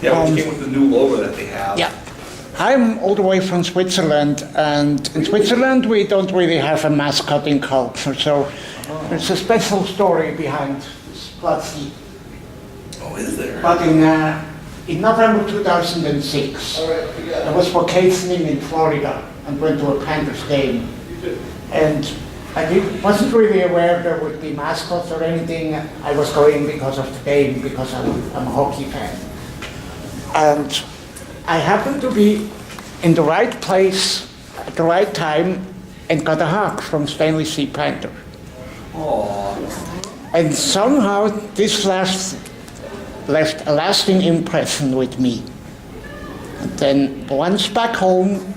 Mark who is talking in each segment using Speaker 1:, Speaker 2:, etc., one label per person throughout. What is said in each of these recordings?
Speaker 1: Yeah, which came with the new logo that they have.
Speaker 2: Yeah. I'm all the way from Switzerland, and in Switzerland we don't really have a mascotting culture, so there's a special story behind this Glaciertooth.
Speaker 1: Oh, is there?
Speaker 2: But in November 2006, I was vacationing in Florida and went to a Panthers game. And I wasn't really aware there would be mascots or anything. I was going because of the game, because I'm a hockey fan. And I happened to be in the right place at the right time and got a hug from Stanley C. Panther.
Speaker 1: Aww.
Speaker 2: And somehow this left a lasting impression with me. And then once back home,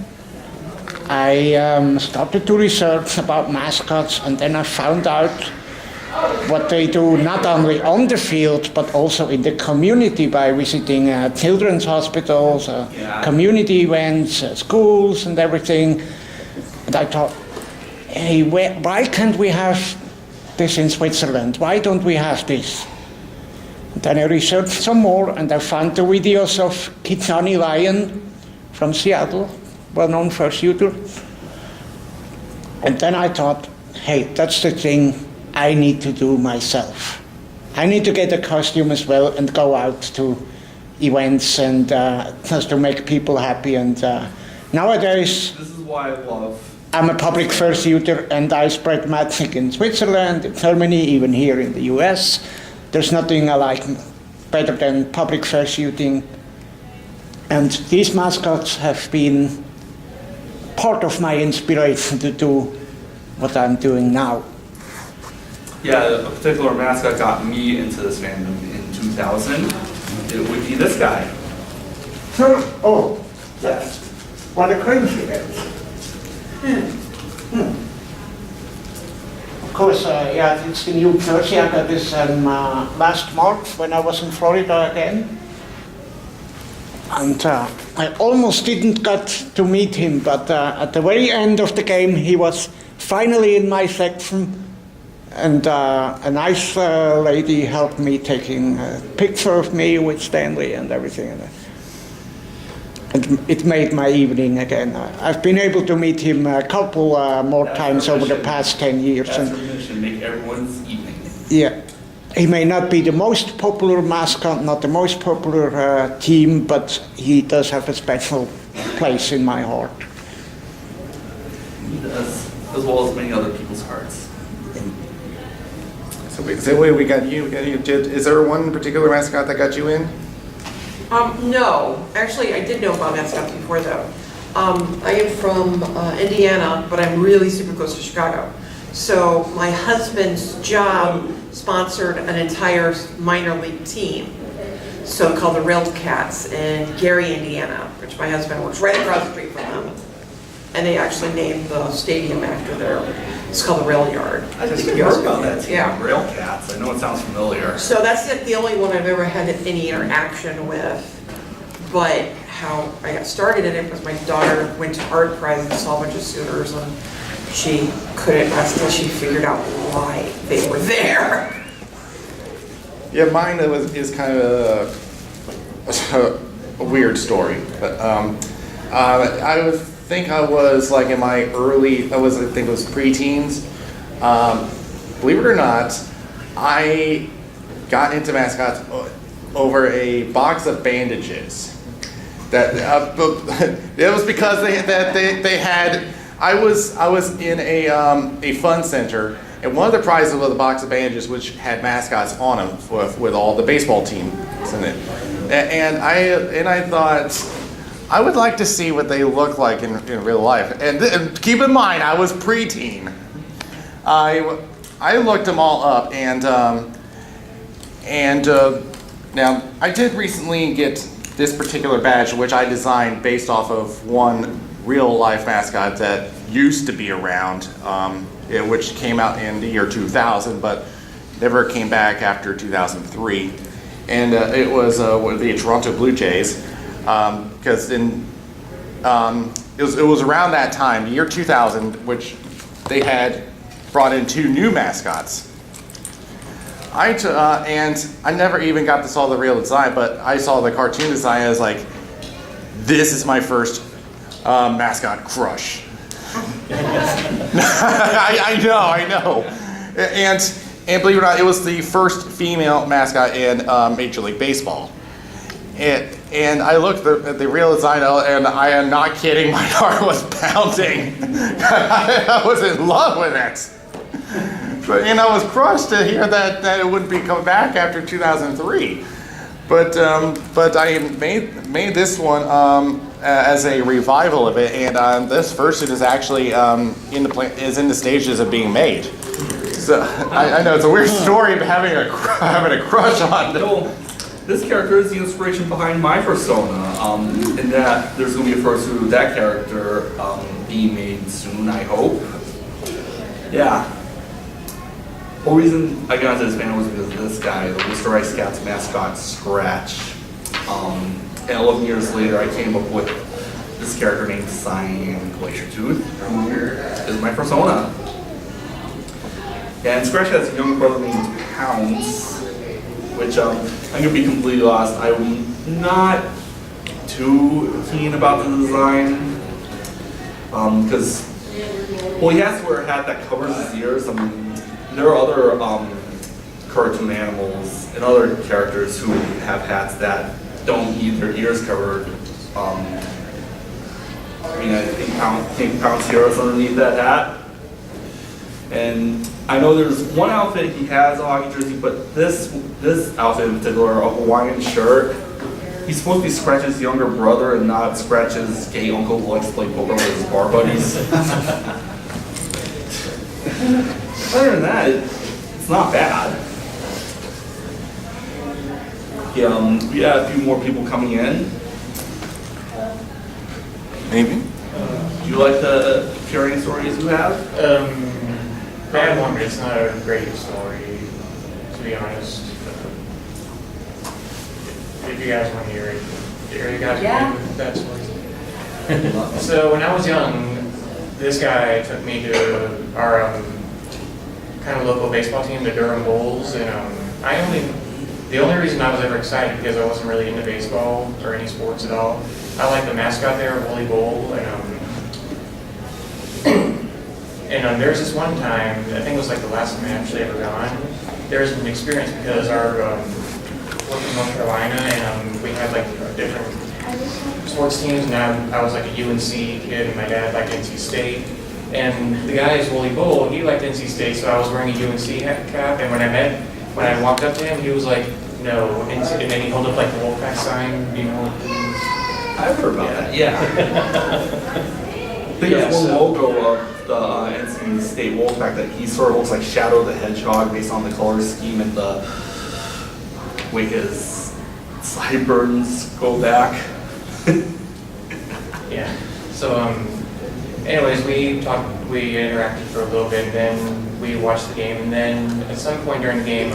Speaker 2: I started to research about mascots, and then I found out what they do not only on the field but also in the community by visiting children's hospitals, community events, schools and everything. And I thought, hey, why can't we have this in Switzerland? Why don't we have this? And then I researched some more, and I found the videos of Kitwana Lion from Seattle, well-known fursuiter. And then I thought, hey, that's the thing I need to do myself. I need to get a costume as well and go out to events and just to make people happy. And nowadays,
Speaker 1: This is why I love.
Speaker 2: I'm a public fursuiter, and I spread magic in Switzerland, in Germany, even here in the US. There's nothing I like better than public fursuiting. And these mascots have been part of my inspiration to do what I'm doing now.
Speaker 1: Yeah, a particular mascot got me into this fandom in 2000. It would be this guy.
Speaker 2: Sure. Oh, yes. What a coincidence. Of course, yeah, it's in New Jersey. I got this last March when I was in Florida again. And I almost didn't get to meet him, but at the very end of the game, he was finally in my section. And a nice lady helped me taking a picture of me with Stanley and everything. And it made my evening again. I've been able to meet him a couple more times over the past 10 years.
Speaker 1: That's our mission, make everyone's evening.
Speaker 2: Yeah. He may not be the most popular mascot, not the most popular team, but he does have a special place in my heart.
Speaker 1: He does, as well as many other people's hearts.
Speaker 3: So we got you. Is there one particular mascot that got you in?
Speaker 4: No, actually, I did know about mascots before though. I am from Indiana, but I'm really super close to Chicago. So my husband's job sponsored an entire minor league team, so called the Rail Cats in Gary, Indiana, which my husband works right across the street from them. And they actually named the stadium after their, it's called the Rail Yard.
Speaker 1: I think I've heard about that team,
Speaker 4: Yeah.
Speaker 1: Rail Cats. I know it sounds familiar.
Speaker 4: So that's the only one I've ever had any interaction with. But how I got started in it was my daughter went to art prize and saw a bunch of suitors, and she couldn't rest until she figured out why they were there.
Speaker 3: Yeah, mine is kind of a weird story, but I think I was like in my early, I think it was preteens. Believe it or not, I got into mascots over a box of bandages. That it was because they had. I was in a fun center, and one of the prizes was a box of bandages which had mascots on them with all the baseball teams in it. And I thought I would like to see what they look like in real life. And keep in mind, I was preteen. I looked them all up, and now I did recently get this particular badge, which I designed based off of one real life mascot that used to be around, which came out in the year 2000, but never came back after 2003. And it was the Toronto Blue Jays, because it was around that time, the year 2000, which they had brought in two new mascots. And I never even got to saw the real design, but I saw the cartoon design. I was like, this is my first mascot crush. I know. And believe it or not, it was the first female mascot in Major League Baseball. And I looked at the real design, and I am not kidding, my heart was pounding. I was in love with it. And I was crushed to hear that it wouldn't be coming back after 2003. But I made this one as a revival of it, and this version is actually in the stages of being made. So I know it's a weird story of having a crush on.
Speaker 1: No, this character is the inspiration behind my persona. In that there's going to be a fursuit of that character being made soon, I hope. Yeah. The whole reason I got into this band was because of this guy, the Mr. Rice Scouts mascot, Scratch. And 11 years later, I came up with this character named Cyan, Glaciertooth, who is my persona. And Scratch has a younger brother named Pounce, which I'm going to be completely lost. I'm not too keen about the design, because, well, he has to wear a hat that covers his ears. I mean, there are other cartoon animals and other characters who have hats that don't need their ears covered. I mean, I think Pounce here is underneath that hat. And I know there's one outfit he has a hockey jersey, but this outfit in particular, a Hawaiian shirt, he's supposed to be Scratch's younger brother and not Scratch's gay uncle who likes to play poker with his bar buddies. Other than that, it's not bad. Yeah, we had a few more people coming in.
Speaker 3: Maybe.
Speaker 1: Do you like the Fury stories you have?
Speaker 5: Bad one, but it's not a great story, to be honest. If you guys want to hear it, you guys want to hear that story. So when I was young, this guy took me to our kind of local baseball team, the Durham Bulls, and the only reason I was ever excited because I wasn't really into baseball or any sports at all. I like the mascot there, Wooly Bull, and there's this one time, I think it was like the last time I actually ever gone, there was an experience because our, worked in North Carolina, and we had like different sports teams, and I was like a UNC kid, and my dad liked NC State. And the guy's Wooly Bull, he liked NC State, so I was wearing a UNC cap, and when I walked up to him, he was like, no, and then he held up like the Wolfpack sign, you know.
Speaker 1: I've heard about that, yeah. I think there's one logo of the NC State Wolfpack that he sort of looks like Shadow the Hedgehog based on the color scheme and the way his sideburns go back.
Speaker 5: Yeah, so anyways, we interacted for a little bit, and then we watched the game, and then at some point during the game,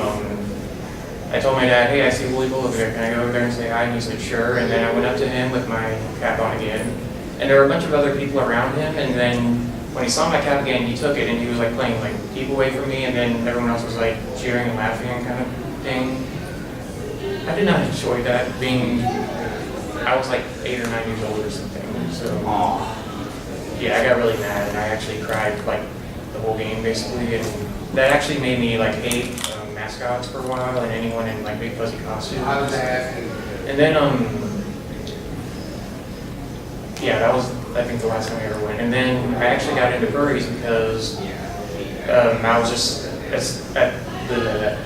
Speaker 5: I told my dad, hey, I see Wooly Bull over there, can I go over there and say hi? And he said, sure, and then I went up to him with my cap on again, and there were a bunch of other people around him, and then when he saw my cap again, he took it, and he was like playing like keep away from me, and then everyone else was like cheering and laughing and kind of thing. I did not enjoy that, I was like 8 or 9 years old or something, so. Yeah, I got really mad, and I actually cried like the whole game basically, and that actually made me like hate mascots for a while and anyone in like big fuzzy costumes. And then yeah, that was I think the last time I ever went. And then I actually got into furries because I was just at the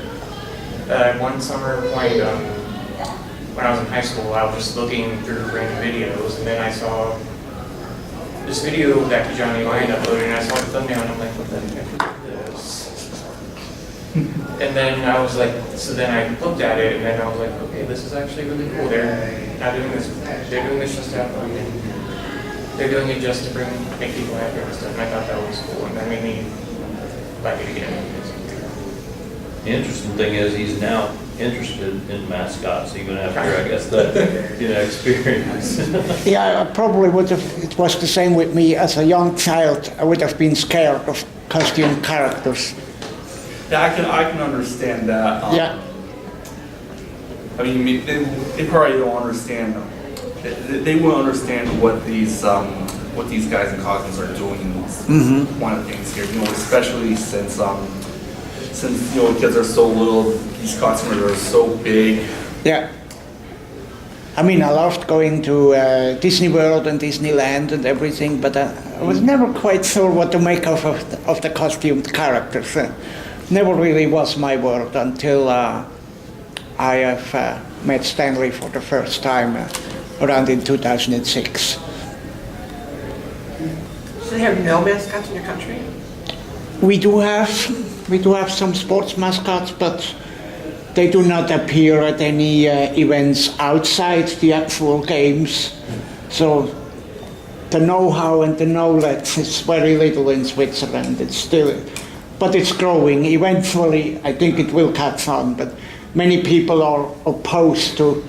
Speaker 5: one summer point when I was in high school, I was just looking through random videos, and then I saw this video that Kitwana uploaded, and I saw the thumbnail, and I'm like, what the heck is this? And then I was like, so then I looked at it, and then I was like, okay, this is actually really cool. They're not doing this, they're doing this just to have fun, and they're doing it just to make people happy and stuff, and I thought that was cool, and that made me like it again.
Speaker 6: The interesting thing is he's now interested in mascots even after, I guess, that experience.
Speaker 2: Yeah, I probably would have, it was the same with me as a young child. I would have been scared of costume characters.
Speaker 1: Yeah, I can understand that.
Speaker 2: Yeah.
Speaker 1: I mean, they probably don't understand. They won't understand what these guys in costumes are doing. One of the things here, especially since kids are so little, these costumes are so big.
Speaker 2: Yeah. I mean, I loved going to Disney World and Disneyland and everything, but I was never quite sure what to make of the costumed characters. Never really was my world until I have met Stanley for the first time around in 2006.
Speaker 4: So they have no mascots in your country?
Speaker 2: We do have some sports mascots, but they do not appear at any events outside the actual games. So the know-how and the knowledge is very little in Switzerland. But it's growing. Eventually, I think it will catch on. But many people are opposed to.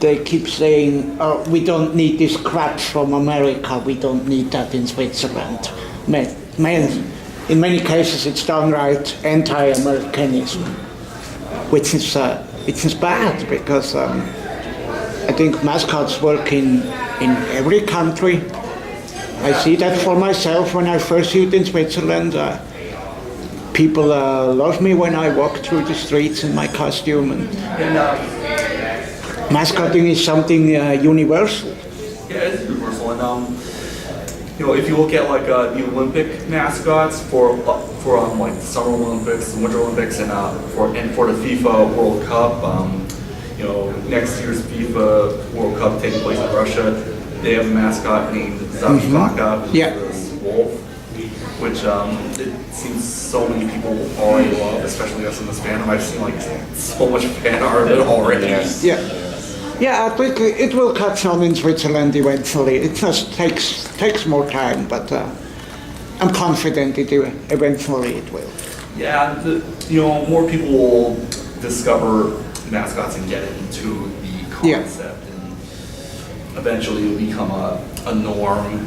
Speaker 2: They keep saying, oh, we don't need this crap from America. We don't need that in Switzerland. In many cases, it's downright anti-Americanism, which is bad because I think mascots work in every country. I see that for myself when I first used in Switzerland. People love me when I walk through the streets in my costume, and mascoting is something universal.
Speaker 1: Yeah, it's universal, and if you look at like the Olympic mascots for like the Summer Olympics, the Winter Olympics, and for the FIFA World Cup, next year's FIFA World Cup taking place in Russia, they have a mascot named Zabivaka, which is this wolf, which it seems so many people already love, especially us in this fandom. I've seen like so much fan art of it already.
Speaker 2: Yeah, I think it will catch on in Switzerland eventually. It just takes more time, but I'm confident eventually it will.
Speaker 1: Yeah, more people will discover mascots and get into the concept, and eventually it'll become a norm.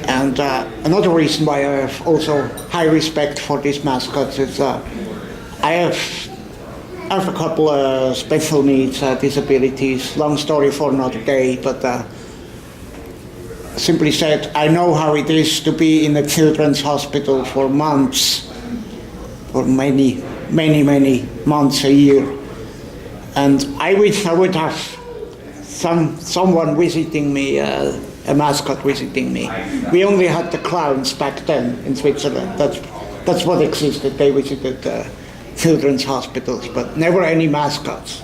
Speaker 2: And another reason why I have also high respect for these mascots is I have a couple of special needs, disabilities, long story for another day, but simply said, I know how it is to be in a children's hospital for months, for many months a year. And I wish I would have someone visiting me, a mascot visiting me. We only had the clowns back then in Switzerland. That's what existed. They visited children's hospitals, but never any mascots.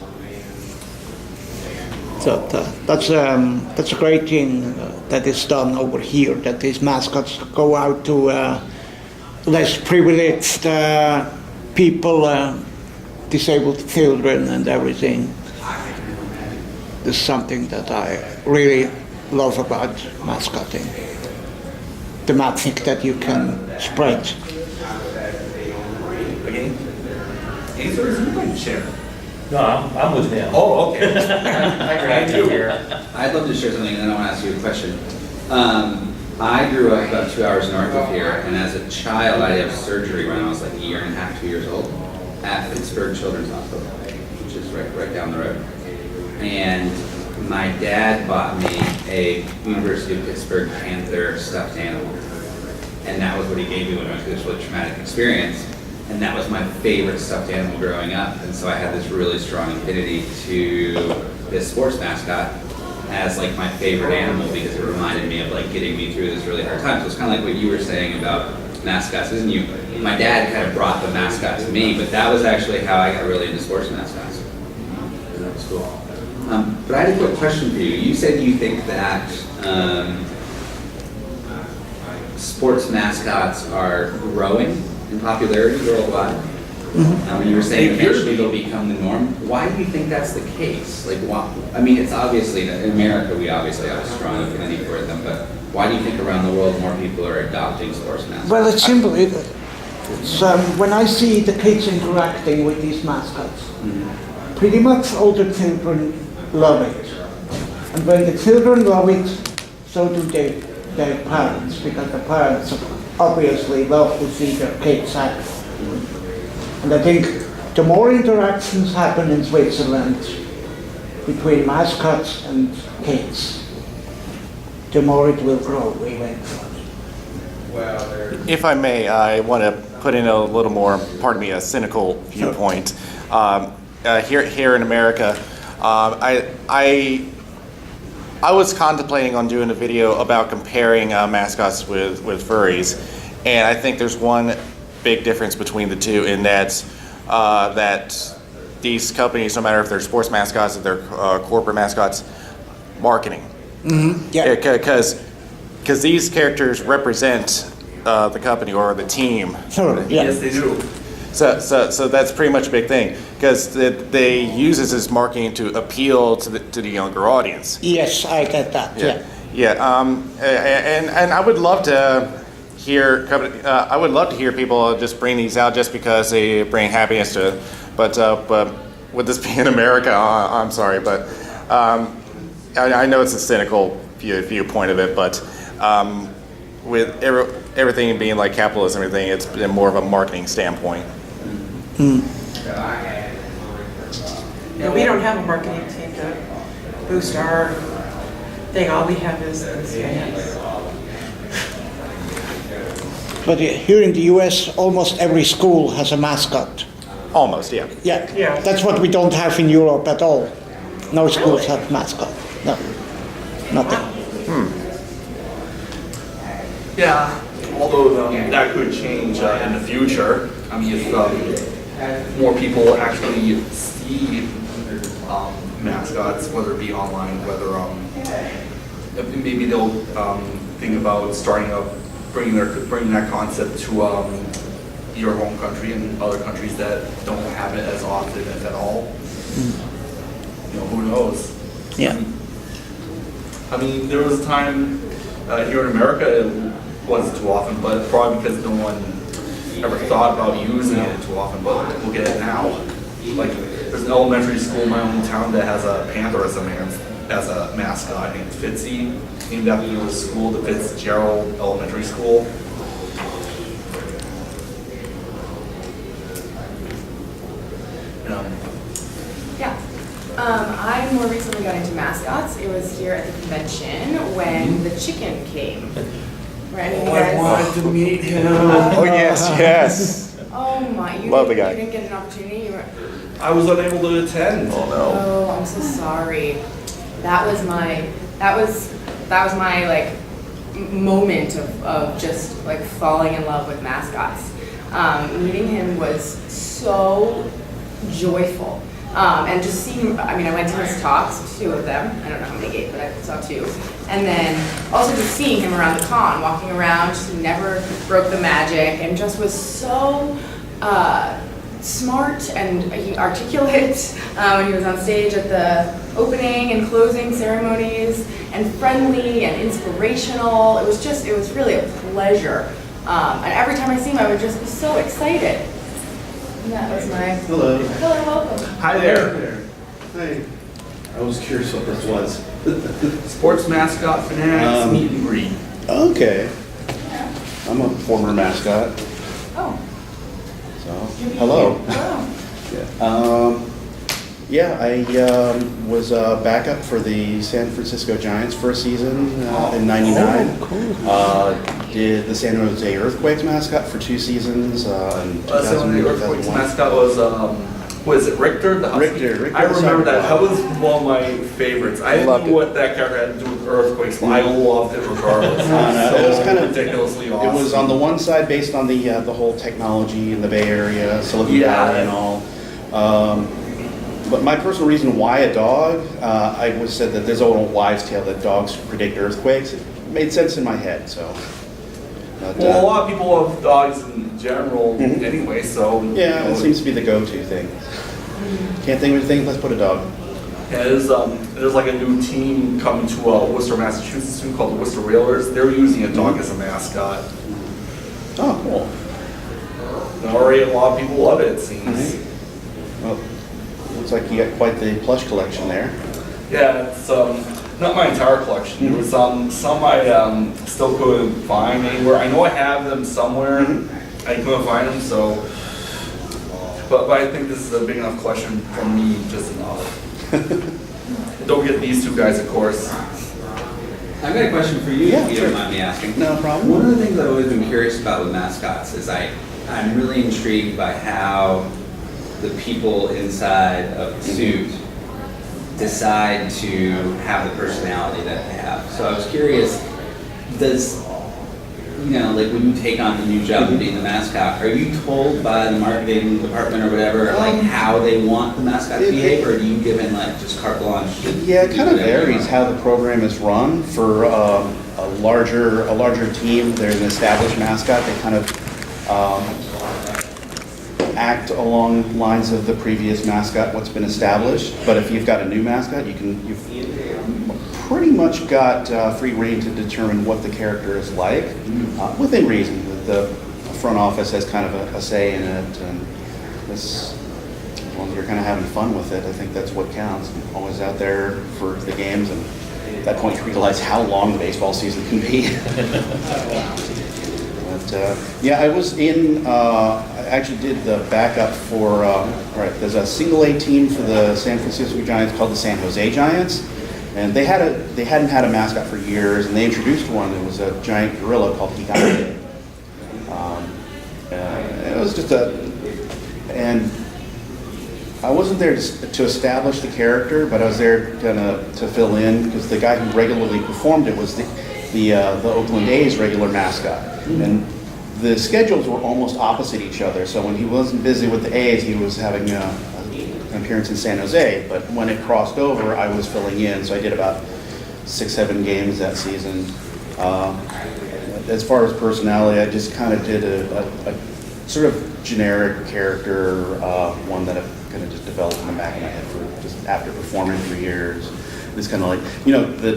Speaker 2: So that's a great thing that is done over here, that these mascots go out to less privileged people, disabled children and everything. This is something that I really love about mascotting. The magic that you can spread.
Speaker 1: Again? Answer is in my chair.
Speaker 6: No, I'm with him.
Speaker 1: Oh, okay.
Speaker 7: I'd love to share something, and then I want to ask you a question. I grew up about 2 hours north of here, and as a child, I had surgery when I was like a year and a half, 2 years old, at Pittsburgh Children's Hospital, which is right down the road. And my dad bought me a University of Pittsburgh Panther stuffed animal, and that was what he gave me when I went through this really traumatic experience. And that was my favorite stuffed animal growing up. And so I had this really strong affinity to this sports mascot as like my favorite animal because it reminded me of like getting me through this really hard time. So it's kind of like what you were saying about mascots, isn't you? My dad kind of brought the mascot to me, but that was actually how I got really into sports mascots. And that was cool. But I had a quick question for you. You said you think that sports mascots are growing in popularity worldwide. When you were saying eventually they'll become the norm, why do you think that's the case? Like, I mean, it's obviously in America we obviously have a strong affinity for them, but why do you think around the world more people are adopting sports mascots?
Speaker 2: Well, it's simple. It's when I see the kids interacting with these mascots, pretty much all the children love it, and when the children love it, so do their parents, because the parents obviously love to see their kids act And I think the more interactions happen in Switzerland between mascots and kids, the more it will grow eventually.
Speaker 3: If I may, I want to put in a little more, pardon me, a cynical viewpoint. Here in America, I was contemplating on doing a video about comparing mascots with furries, and I think there's one big difference between the two in that these companies, no matter if they're sports mascots or they're corporate mascots, marketing.
Speaker 2: Mm-hmm. Yeah.
Speaker 3: Because these characters represent the company or the team.
Speaker 2: Sure. Yeah.
Speaker 1: Yes, they do.
Speaker 3: So that's pretty much a big thing because they use this as marketing to appeal to the younger audience.
Speaker 2: Yes, I get that. Yeah.
Speaker 3: And I would love to hear people just bring these out just because they bring happiness to. But with this being America, I'm sorry, but I know it's a cynical viewpoint of it, but with everything being like capitalism and everything, it's been more of a marketing standpoint.
Speaker 4: Yeah, we don't have a marketing team to boost our thing. All we have is CIS.
Speaker 2: But here in the US, almost every school has a mascot.
Speaker 3: Almost, yeah.
Speaker 2: Yeah.
Speaker 4: Yeah.
Speaker 2: That's what we don't have in Europe at all. No schools have mascot. No. Nothing.
Speaker 1: Yeah, although that could change in the future. I mean, if more people actually see mascots, whether it be online, whether maybe they'll think about starting up, bringing that concept to your home country and other countries that don't have it as often, if at all. You know, who knows?
Speaker 2: Yeah.
Speaker 1: I mean, there was a time here in America it wasn't too often, but probably because no one ever thought about using it too often, but look at it now. Like, there's an elementary school in my hometown that has a panther as a mascot named Fitzy, named after the school, the Fitzgerald Elementary School.
Speaker 8: Yeah. I more recently got into mascots. It was here at the convention when the chicken came. Right? You guys-
Speaker 1: wanted to meet him.
Speaker 3: Oh yes.
Speaker 8: Oh my! You
Speaker 3: Love the
Speaker 8: didn't,
Speaker 3: guy.
Speaker 8: You didn't get an opportunity. You were,
Speaker 1: I was unable to attend.
Speaker 3: Oh no.
Speaker 8: oh, I'm so sorry. That was my like moment of just like falling in love with mascots. Meeting him was so joyful. And just seeing, I mean, I went to his talks, 2 of them. I don't know how many gave, but I saw 2. And then also just seeing him around the con, walking around, just never broke the magic and just was so smart and articulate when he was on stage at the opening and closing ceremonies, and friendly and inspirational. It was really a pleasure. And every time I see him, I would just be so excited. And that was my...
Speaker 9: Hello.
Speaker 8: Hello, welcome.
Speaker 1: Hi there.
Speaker 9: Hi. I was curious what this was.
Speaker 1: Sports mascot Fanatics meet and greet.
Speaker 9: Okay. I'm a former mascot,
Speaker 8: Oh.
Speaker 9: so hello.
Speaker 8: Hello.
Speaker 9: Yeah, I was backup for the San Francisco Giants first season in '99. Did the San Jose Earthquakes mascot for 2 seasons in 2000,
Speaker 1: So the Earthquakes
Speaker 9: 2001.
Speaker 1: mascot was it Richter? The Husky?
Speaker 9: Richter
Speaker 1: I remember
Speaker 9: the
Speaker 1: that. That
Speaker 9: Husky.
Speaker 1: was one of my favorites. I
Speaker 3: Loved
Speaker 1: didn't know
Speaker 3: it.
Speaker 1: what that character had to do with earthquakes, but I loved it regardless.
Speaker 9: No, it was kind of
Speaker 1: ridiculously awesome.
Speaker 9: It was on the one side based on the whole technology in the Bay Area, Silicon
Speaker 1: Yeah.
Speaker 9: Valley, and all. But my personal reason why a dog, I was said that there's an old wives' tale that dogs predict earthquakes. It made sense in my head, so. But,
Speaker 1: Well, a lot of people love dogs in general
Speaker 9: Mhm.
Speaker 1: anyway, so.
Speaker 9: yeah,
Speaker 1: you
Speaker 9: it
Speaker 1: know,
Speaker 9: seems to be the go-to thing. Can't think of anything. Let's put a dog.
Speaker 1: Yeah, there's like a new team coming to Worcester, Massachusetts soon called the Worcester Railers. They're using a dog as a mascot.
Speaker 9: Oh, cool.
Speaker 1: And already a lot of people love it, it seems.
Speaker 9: Well, looks like you got quite the plush collection there.
Speaker 1: Yeah, it's not my entire collection. There was some I still couldn't find anywhere. I know I have them somewhere. I couldn't find them, so But I think this is a big enough collection for me, just enough. Don't get these two guys, of course.
Speaker 7: I've got a question for you,
Speaker 9: Yeah,
Speaker 7: if you
Speaker 9: sure.
Speaker 7: don't mind me asking.
Speaker 9: No problem.
Speaker 7: One of the things I've always been curious about with mascots is I'm really intrigued by how the people inside of the suit decide to have the personality that they have. So I was curious, like when you take on the new job of being the mascot, are you told by the marketing department or whatever, like how they want the mascot to behave, or are you given like just carte blanche?
Speaker 9: Yeah, it kind of varies how the program is run. For a larger team, there's an established mascot. They kind of act along lines of the previous mascot, what's been established. But if you've got a new mascot, you've pretty much got free rein to determine what the character is like, within reason. The front office has kind of a say in it, and as long as you're kind of having fun with it, I think that's what counts. I'm always out there for the games, and at that point you realize how long the baseball season can be. But yeah, I was in, I actually did the backup for, there's a single A team for the San Francisco Giants called the San Jose Giants. And they hadn't had a mascot for years, and they introduced one. It was a giant gorilla called Kitwana. It was just and I wasn't there to establish the character, but I was there to fill in, because the guy who regularly performed it was the Oakland A's regular mascot. And the schedules were almost opposite each other. So when he wasn't busy with the A's, he was having an appearance in San Jose, but when it crossed over, I was filling in, so I did about 6-7 games that season. As far as personality, I just kind of did a sort of generic character, one that I've kind of just developed in the back of my head for just after performing for years. It's kind of like,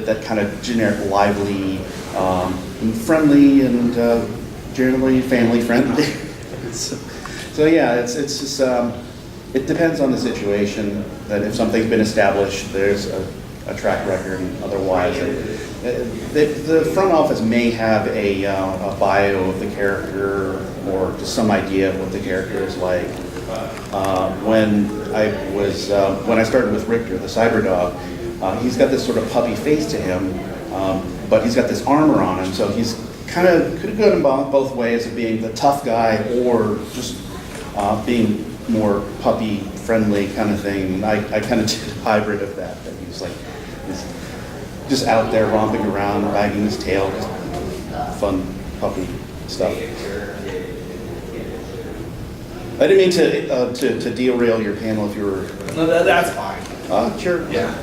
Speaker 9: that kind of generic, lively, friendly, and generally family friendly. So yeah, it's just, it depends on the situation. That if something's been established, there's a track record, and otherwise. The front office may have a bio of the character, or just some idea of what the character is like. When I started with Richter, the cyber dog, he's got this sort of puppy face to him, but he's got this armor on him, so he's could have gone both ways of being the tough guy or just being more puppy friendly kind of thing. And I kind of did a hybrid of that he's like just out there romping around, wagging his tail, just fun puppy stuff. I didn't mean to derail your panel if you were...
Speaker 1: No, that's fine.
Speaker 9: Sure.
Speaker 1: Yeah.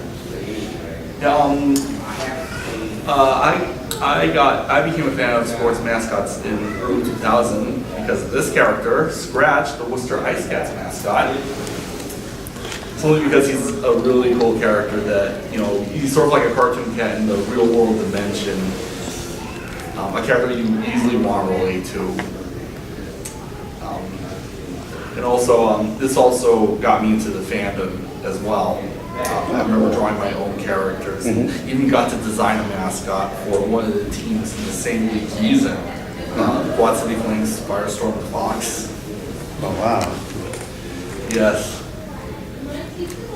Speaker 1: I became a fan of sports mascots in early 2000 because of this character, Scratch, the Worcester Ice Cats mascot. Solely because he's a really cool character that, he's sort of like a cartoon cat in the real world dimension. A character you easily want to relate to. And also, this also got me into the fandom as well. I remember drawing my own characters, and even got to design a mascot for one of the teams in the same league he's in. Quad City Flames, Firestorm Fox.
Speaker 9: Oh wow.
Speaker 1: Yes.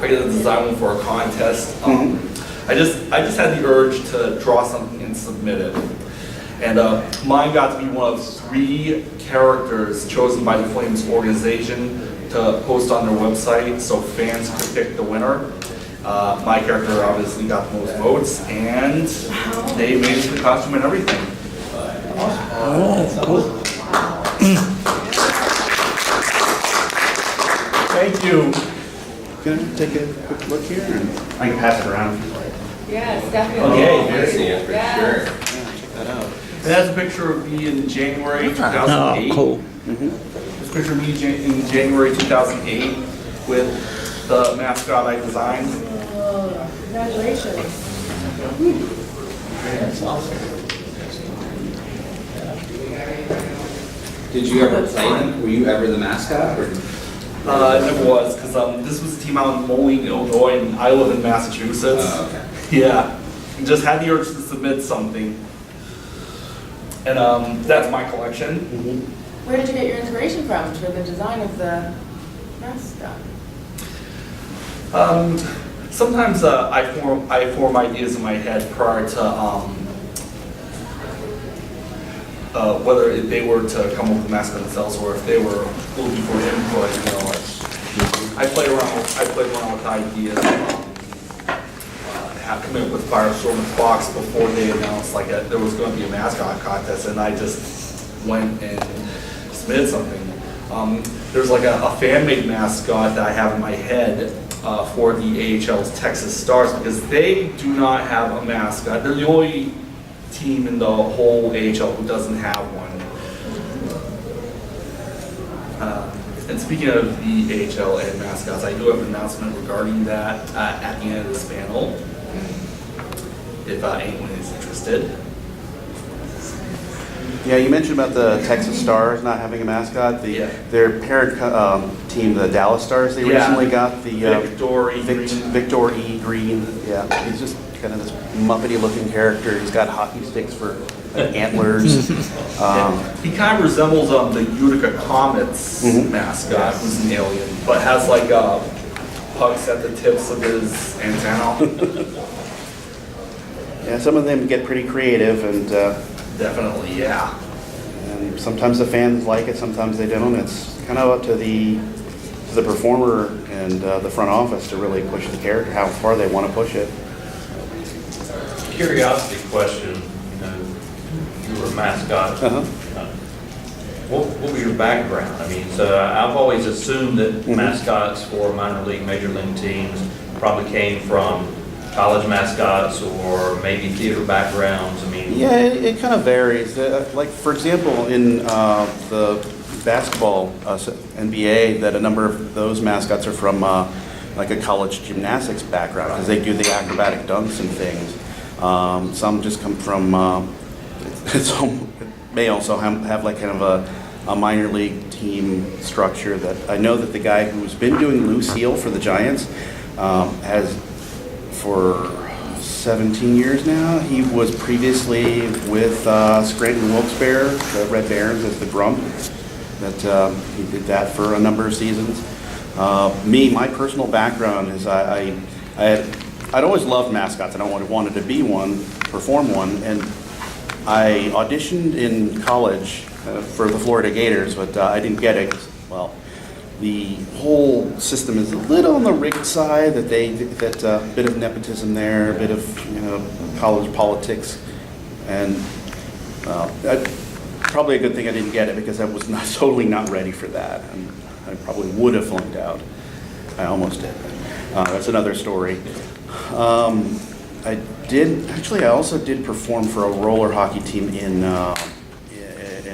Speaker 1: I got to design one for a contest. I just had the urge to draw something and submit it. And mine got to be one of 3 characters chosen by the Flames organization to post on their website so fans could pick the winner. My character obviously got the most votes, and they made the costume and everything.
Speaker 2: Oh, cool.
Speaker 1: Thank you.
Speaker 9: Can I take a quick look here? I can pass it around if you like.
Speaker 8: Yes, definitely.
Speaker 1: Okay.
Speaker 7: I see it for
Speaker 8: Yes.
Speaker 7: sure.
Speaker 9: Check that out.
Speaker 1: And that's a picture of me in January 2008.
Speaker 2: Oh, cool.
Speaker 1: This picture of me in January 2008 with the mascot I designed.
Speaker 8: Oh, congratulations.
Speaker 7: Did you ever play him? Were you ever the mascot? Or?
Speaker 1: It never was, because this was a team out in Moline, Illinois, and I live in Massachusetts.
Speaker 7: Oh, okay.
Speaker 1: Yeah, just had the urge to submit something. And that's my collection.
Speaker 8: Where did you get your inspiration from for the design of the mascot?
Speaker 1: Sometimes I form ideas in my head prior to whether if they were to come up with the mascot themselves or if they were looking for input. You know, I play around with ideas. Have come in with Firestorm and Fox before they announced there was going to be a mascot contest, and I just went and submitted something. There's like a fan-made mascot that I have in my head for the AHL's Texas Stars because they do not have a mascot. They're the only team in the whole AHL who doesn't have one. And speaking of the AHL and mascots, I do have an announcement regarding that at the end of this panel, if anyone is interested.
Speaker 9: Yeah, you mentioned about the Texas Stars not having a mascot. Their parent team, the Dallas Stars, they recently got the Victor E. Green. Yeah, he's just kind of this Muppety-looking character. He's got hockey sticks for antlers.
Speaker 1: He kind of resembles the Utica Comets mascot, who's an alien, but has pucks at the tips of his antenna.
Speaker 9: Yeah, some of them get pretty creative, and
Speaker 1: definitely, yeah.
Speaker 9: And sometimes the fans like it, sometimes they don't. It's kind of up to the performer and the front office to really push the character, how far they want to push it.
Speaker 6: Curiosity question, you were a mascot. What was your background? I mean, so I've always assumed that mascots for minor league, major league teams probably came from college mascots or maybe theater backgrounds. I mean,
Speaker 9: yeah, it kind of varies. Like for example, in the basketball NBA, that a number of those mascots are from like a college gymnastics background because they do the acrobatic dunks and things. Some just come from. Some may also have like kind of a minor league team structure. That I know that the guy who's been doing Lucille for the Giants has for 17 years now. He was previously with Scranton Wilkes-Barre, the Red Barons, as the Grump. That he did that for a number of seasons. My personal background is I'd always loved mascots, and I wanted to be one, perform one, and I auditioned in college for the Florida Gators, but I didn't get it. Well, the whole system is a little on the rigged side. That a bit of nepotism there, a bit of college politics, and probably a good thing I didn't get it because I was totally not ready for that, and I probably would have flunked out. I almost did. That's another story. I also did perform for a roller hockey team in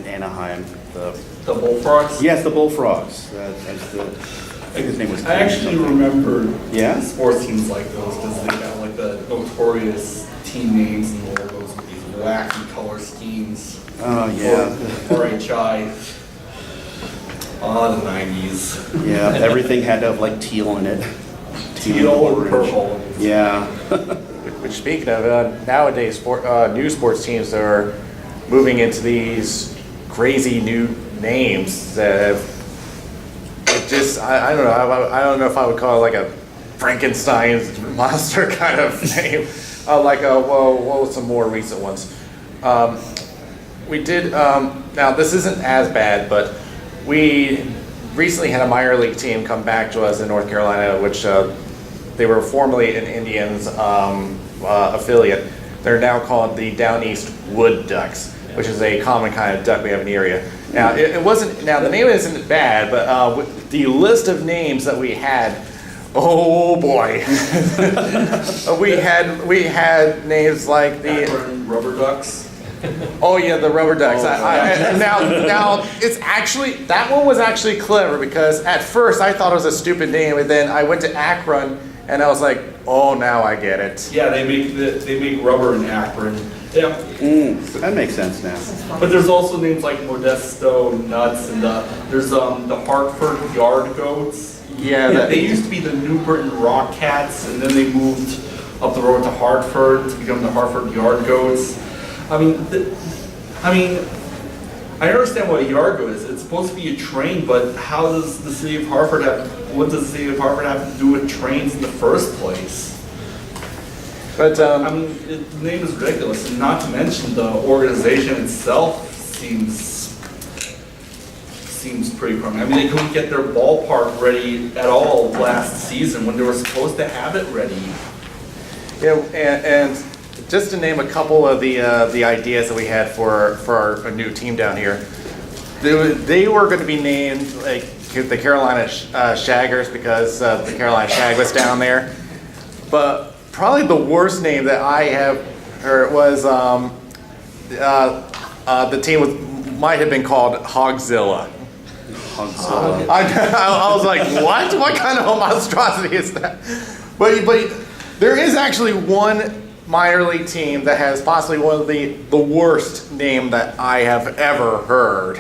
Speaker 9: Anaheim.
Speaker 1: The Bullfrogs?
Speaker 9: Yes, the Bullfrogs. I think his name was.
Speaker 1: I actually remember
Speaker 9: Yeah?
Speaker 1: sports teams like those because they got like the notorious team names and logos with these wacky color schemes.
Speaker 9: Oh yeah.
Speaker 1: RHI. The 90s.
Speaker 9: Yeah, everything had to have like teal in it.
Speaker 1: Teal and purple.
Speaker 9: Yeah.
Speaker 3: Which speaking of, nowadays new sports teams are moving into these crazy new names that it just, I don't know, I don't know if I would call it like a Frankenstein's monster kind of name. Well, some more recent ones. We did, now this isn't as bad, but we recently had a minor league team come back to us in North Carolina, which they were formerly an Indians affiliate. They're now called the Down East Wood Ducks, which is a common kind of duck we have in the area. Now, it wasn't. Now, the name isn't bad, but with the list of names that we had, oh boy, we had names like the
Speaker 1: Rubber Ducks.
Speaker 3: Oh yeah, the rubber ducks. Now it's actually, that one was actually clever because at first I thought it was a stupid name, and then I went to Akron and I was like, oh, now I get it.
Speaker 1: Yeah, they make rubber in Akron. Yeah.
Speaker 9: That makes sense now.
Speaker 1: But there's also names like Modesto, Nuts, and there's the Hartford Yard Goats.
Speaker 3: Yeah.
Speaker 1: They used to be the New Britain Rock Cats, and then they moved up the road to Hartford to become the Hartford Yard Goats. I mean, I understand what Yargo is. It's supposed to be a train, but how does the city of Hartford what does the city of Hartford have to do with trains in the first place?
Speaker 3: But
Speaker 1: I mean, the name is ridiculous, and not to mention the organization itself seems pretty crummy. I mean, they couldn't get their ballpark ready at all last season when they were supposed to have it ready.
Speaker 3: yeah, and just to name a couple of the ideas that we had for our new team down here, they were going to be named like the Carolina Shaggers because the Carolina Shag was down there. But probably the worst name that I have heard was the team might have been called Hogzilla. I was like, what? What kind of monstrosity is that? But there is actually one minor league team that has possibly one of the worst name that I have ever heard,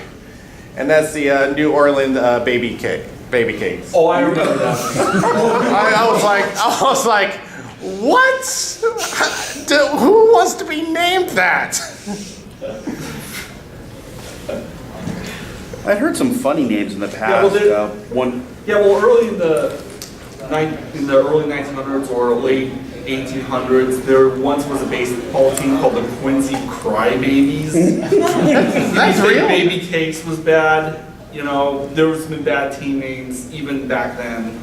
Speaker 3: and that's the New Orleans Baby Cakes.
Speaker 1: Oh, I remember that.
Speaker 3: I was like, what? Who wants to be named that?
Speaker 9: I'd heard some funny names in the past.
Speaker 1: Early in the early 1900s or late 1800s, there once was a baseball team called the Quincy Crybabies.
Speaker 3: That's real?
Speaker 1: Baby Cakes was bad. You know, there was been bad team names even back then.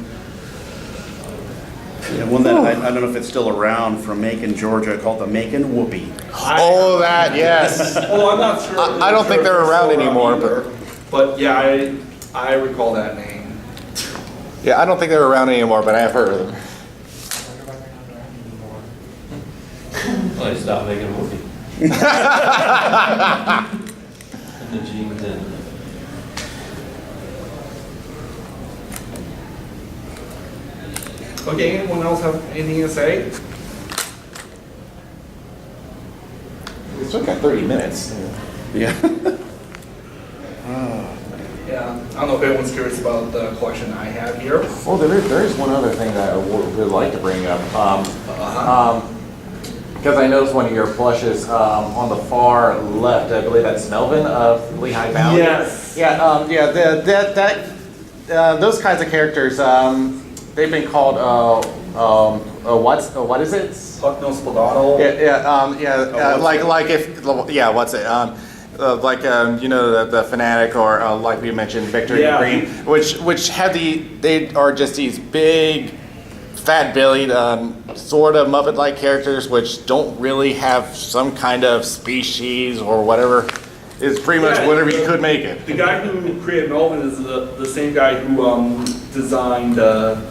Speaker 9: Yeah, one that I don't know if it's still around from Macon, Georgia, called the Macon Whoopie.
Speaker 3: Oh, that, yes.
Speaker 1: Oh, I'm not sure.
Speaker 3: I don't think they're around anymore,
Speaker 1: but yeah, I recall that name.
Speaker 3: Yeah, I don't think they're around anymore, but I have heard of them.
Speaker 6: Well, they stopped making a movie. The G was in.
Speaker 1: Okay, anyone else have anything to say?
Speaker 3: We still got 30 minutes.
Speaker 9: Yeah.
Speaker 1: Yeah, I don't know if anyone's curious about the collection I have here.
Speaker 3: Well, there is one other thing that I would like to bring up. Because I noticed one of your plushes on the far left. I believe that's Melvin of Lehigh Valley.
Speaker 1: Yes.
Speaker 3: Yeah. Those kinds of characters. They've been called. What is it?
Speaker 1: Puck-nosed Spadano.
Speaker 3: What's it? The Fanatic, or like we mentioned, Victor Green, which have they are just these big, fat-bellied, sort of Muppet-like characters, which don't really have some kind of species or whatever. It's pretty much whatever you could make it.
Speaker 1: The guy who created Melvin is the same guy who designed the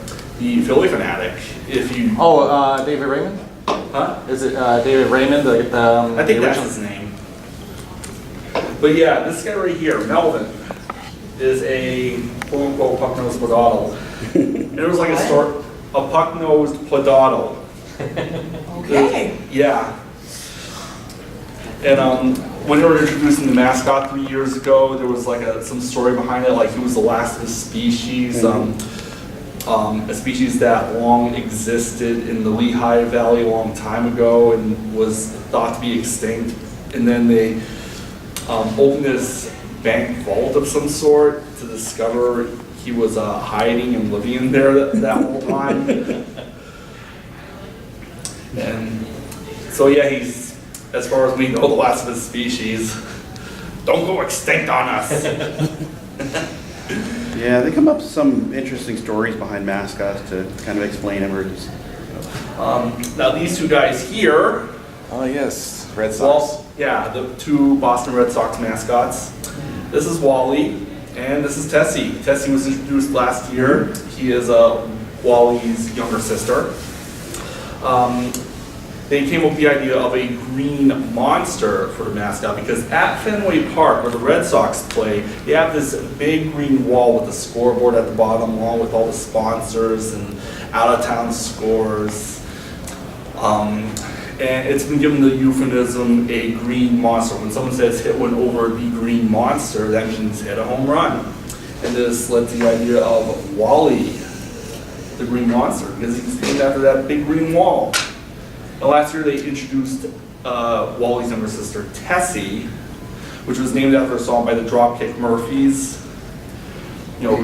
Speaker 1: Philly Fanatic.
Speaker 3: David Raymond?
Speaker 1: Huh?
Speaker 3: Is it David Raymond?
Speaker 1: I think that's his name. But yeah, this guy right here, Melvin, is a quote-unquote puck-nosed Plododdle. And it was like a puck-nosed Plododdle.
Speaker 4: Okay.
Speaker 1: Yeah. And when they were introducing the mascot 3 years ago, there was like some story behind it, like he was the last of his species. A species that long existed in the Lehigh Valley a long time ago and was thought to be extinct. And then they opened this bank vault of some sort to discover he was hiding and living in there that whole time. And so yeah, he's, as far as we know, the last of his species. Don't go extinct on us.
Speaker 9: Yeah, they come up with some interesting stories behind mascots to kind of explain emergence.
Speaker 1: Now these two guys here.
Speaker 3: Oh yes, Red Sox.
Speaker 1: Well, yeah, the two Boston Red Sox mascots. This is Wally, and this is Tessie. Tessie was introduced last year. He is Wally's younger sister. They came up with the idea of a green monster for the mascot because at Fenway Park, where the Red Sox play, they have this big green wall with a scoreboard at the bottom, along with all the sponsors and out-of-town scores. And it's been given the euphemism, a green monster. When someone says hit one over the green monster, that means hit a home run. And this led to the idea of Wally, the green monster, because he's named after that big green wall. Now, last year they introduced Wally's younger sister, Tessie, which was named after a song by the Dropkick Murphys. You know,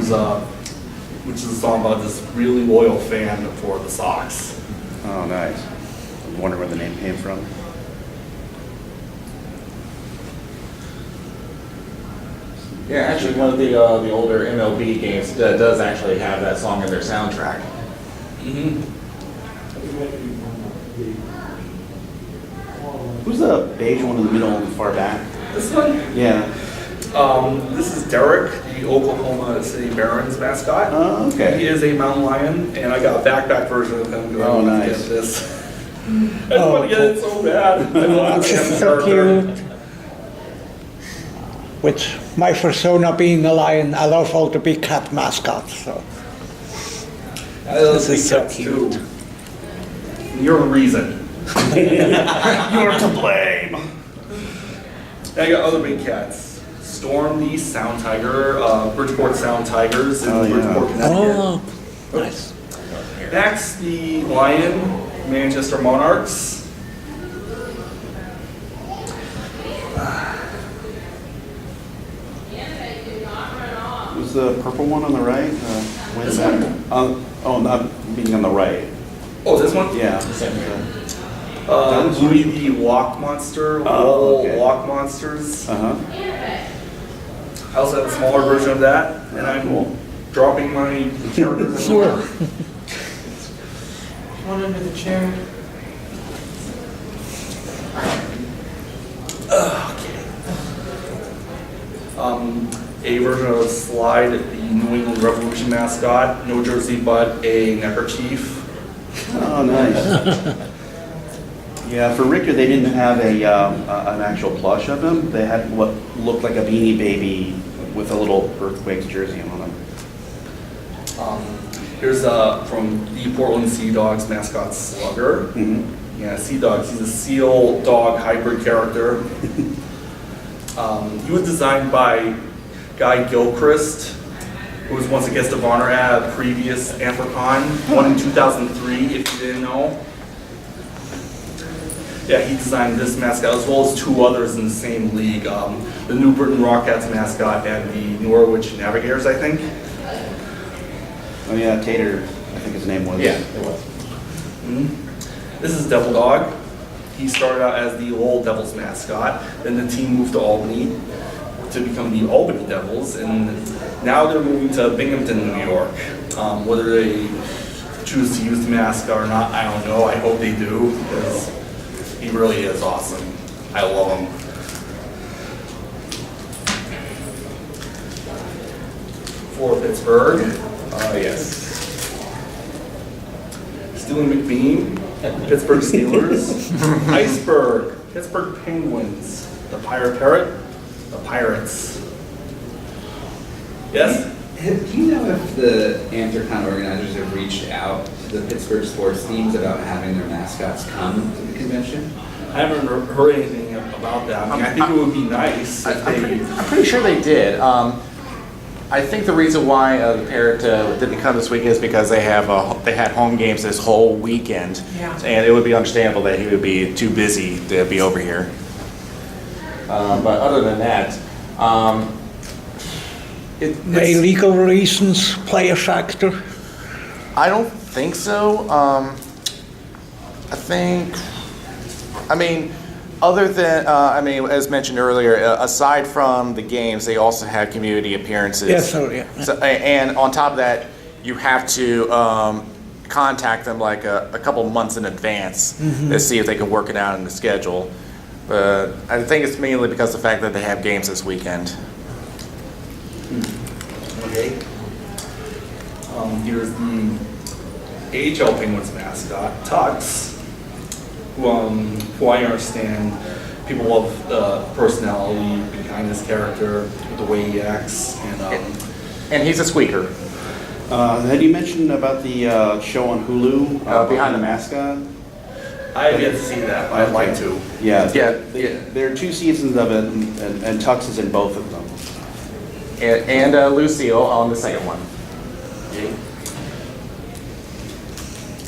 Speaker 1: which is a song about this really loyal fan for the Sox.
Speaker 9: Oh, nice. I wonder where the name came from.
Speaker 3: Yeah, actually, one of the older MLB games does actually have that song in their soundtrack.
Speaker 9: Who's the beige one in the middle and far back?
Speaker 1: This one?
Speaker 9: Yeah.
Speaker 1: This is Derek, the Oklahoma City Barons mascot.
Speaker 9: Oh, okay.
Speaker 1: He is a mountain lion, and I got a backpack version of him because I wanted to
Speaker 9: nice.
Speaker 1: get this. I just want to get it so bad. I love this
Speaker 2: So
Speaker 1: character.
Speaker 2: cute. With my persona being a lion, I love all the big cat mascots. So
Speaker 1: I love
Speaker 2: This is
Speaker 1: big
Speaker 2: so
Speaker 1: cats
Speaker 2: cute.
Speaker 1: too. You're the reason.
Speaker 9: You're to blame.
Speaker 1: I got other big cats. Storm, the Sound Tiger, Bridgeport Sound Tigers in
Speaker 9: Oh, yeah.
Speaker 1: Bridgeport, Connecticut.
Speaker 2: oh, nice.
Speaker 1: Max, the Lion, Manchester Monarchs.
Speaker 9: Who's the purple one on the right? Way
Speaker 1: This
Speaker 9: back?
Speaker 1: one?
Speaker 9: Oh, not being on the right.
Speaker 1: Oh, this one?
Speaker 9: Yeah.
Speaker 1: Louis the Lock Monster,
Speaker 9: Oh, okay.
Speaker 1: Lock Monsters.
Speaker 9: Uh-huh.
Speaker 1: I also have a smaller version of that, and I'm
Speaker 9: Cool.
Speaker 1: dropping my characters.
Speaker 2: Sure.
Speaker 4: One under the chair.
Speaker 1: A version of Slide, the New England Revolution mascot, no jersey but a neckerchief.
Speaker 9: Oh, nice. Yeah, for Richter, they didn't have an actual plush of him. They had what looked like a Beanie Baby with a little Earthquakes jersey on him.
Speaker 1: Here's from the Portland Sea Dogs mascot Slugger.
Speaker 9: Mm-hmm.
Speaker 1: Yeah, Sea Dogs. He's a seal dog hybrid character. He was designed by Guy Gilchrist, who was once a guest of honor at a previous Anthrocon, one in 2003, if you didn't know. Yeah, he designed this mascot as well as two others in the same league, the New Britain Rockettes mascot and the Norwich Navigators, I think.
Speaker 9: Oh yeah, Tater, I think his name was.
Speaker 3: Yeah, it was.
Speaker 1: This is Devil Dog. He started out as the Lowell Devils mascot, then the team moved to Albany to become the Albany Devils, and now they're moving to Binghamton, New York. Whether they choose to use the mascot or not, I don't know. I hope they do, because he really is awesome. I love him. For Pittsburgh,
Speaker 3: Yes.
Speaker 1: Stewie McBean, Pittsburgh Steelers. Iceberg, Pittsburgh Penguins. The Pirate Parrot, the Pirates. Yes?
Speaker 7: Do you know if the Anthrocon organizers have reached out to the Pittsburgh sports teams about having their mascots come to the convention?
Speaker 1: I haven't heard anything about that. I mean, I think it would be nice if they...
Speaker 3: I'm pretty sure they did. I think the reason why the Parrot didn't come this week is because they had home games this whole weekend,
Speaker 4: Yeah.
Speaker 3: and it would be understandable that he would be too busy to be over here. But other than that,
Speaker 2: May legal reasons play a factor?
Speaker 3: I don't think so. I mean, other than, as mentioned earlier, aside from the games, they also have community appearances.
Speaker 2: Yes, sir, yeah.
Speaker 3: So, and on top of that, you have to contact them like a couple months in advance to see if they can work it out in the schedule. But I think it's mainly because of the fact that they have games this weekend.
Speaker 1: Okay. Here's the AHL Penguins mascot, Tux, who I understand people love the personality behind this character, the way he acts,
Speaker 3: And he's a squeaker.
Speaker 9: Had you mentioned about the show on Hulu?
Speaker 3: Behind the
Speaker 9: Mascot?
Speaker 1: I have yet to see that, but I'd like to.
Speaker 9: Yeah.
Speaker 3: Yeah.
Speaker 9: There are 2 seasons of it, and Tux is in both of them.
Speaker 3: And Lucille on the second one.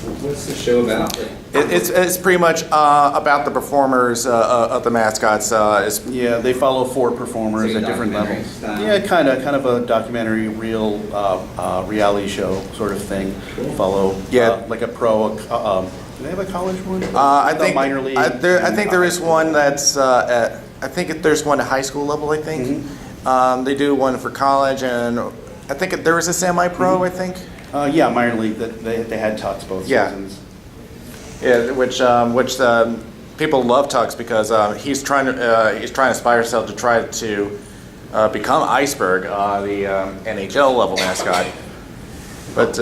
Speaker 7: What's the show about?
Speaker 3: It's pretty much about the performers of the Mascots.
Speaker 9: Yeah, they follow 4 performers
Speaker 7: Like a
Speaker 9: at different
Speaker 7: documentary
Speaker 9: levels.
Speaker 7: style?
Speaker 9: Yeah, kind of a documentary, real reality show sort of thing. Follow like a pro. Do they have a college one?
Speaker 3: I think
Speaker 9: minor league.
Speaker 3: I think there is one that's I think there's one at high school level. I think they do one for college, and I think there is a semi-pro. I think.
Speaker 9: Yeah, minor league. That they had Tux both seasons.
Speaker 3: Yeah, which people love Tux because he's trying to aspire himself to try to become Iceberg, the NHL level mascot. But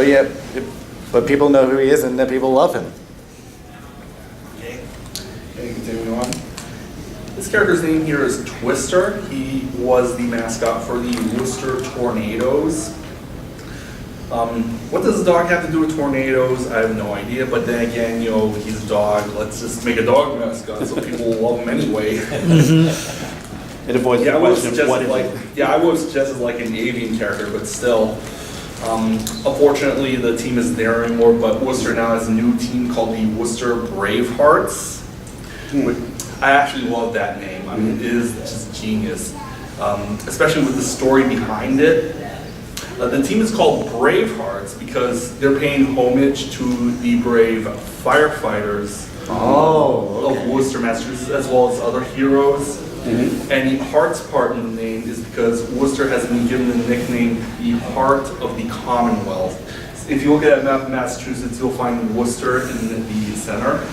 Speaker 3: yeah, but people know who he is and that people love him.
Speaker 1: Okay, continue on. This character's name here is Twister. He was the mascot for the Worcester Tornadoes. What does a dog have to do with tornadoes? I have no idea, but then again, he's a dog. Let's just make a dog mascot so people will love him anyway.
Speaker 9: It avoids the question of what is it.
Speaker 1: Yeah, I would suggest as like an avian character, but still. Unfortunately, the team isn't there anymore, but Worcester now has a new team called the Worcester Bravehearts. I actually love that name. I mean, it is just genius, especially with the story behind it. The team is called Bravehearts because they're paying homage to the brave firefighters of Worcester, Massachusetts, as well as other heroes. And the Hearts part in the name is because Worcester has been given the nickname the Heart of the Commonwealth. If you look at a map of Massachusetts, you'll find Worcester in the center.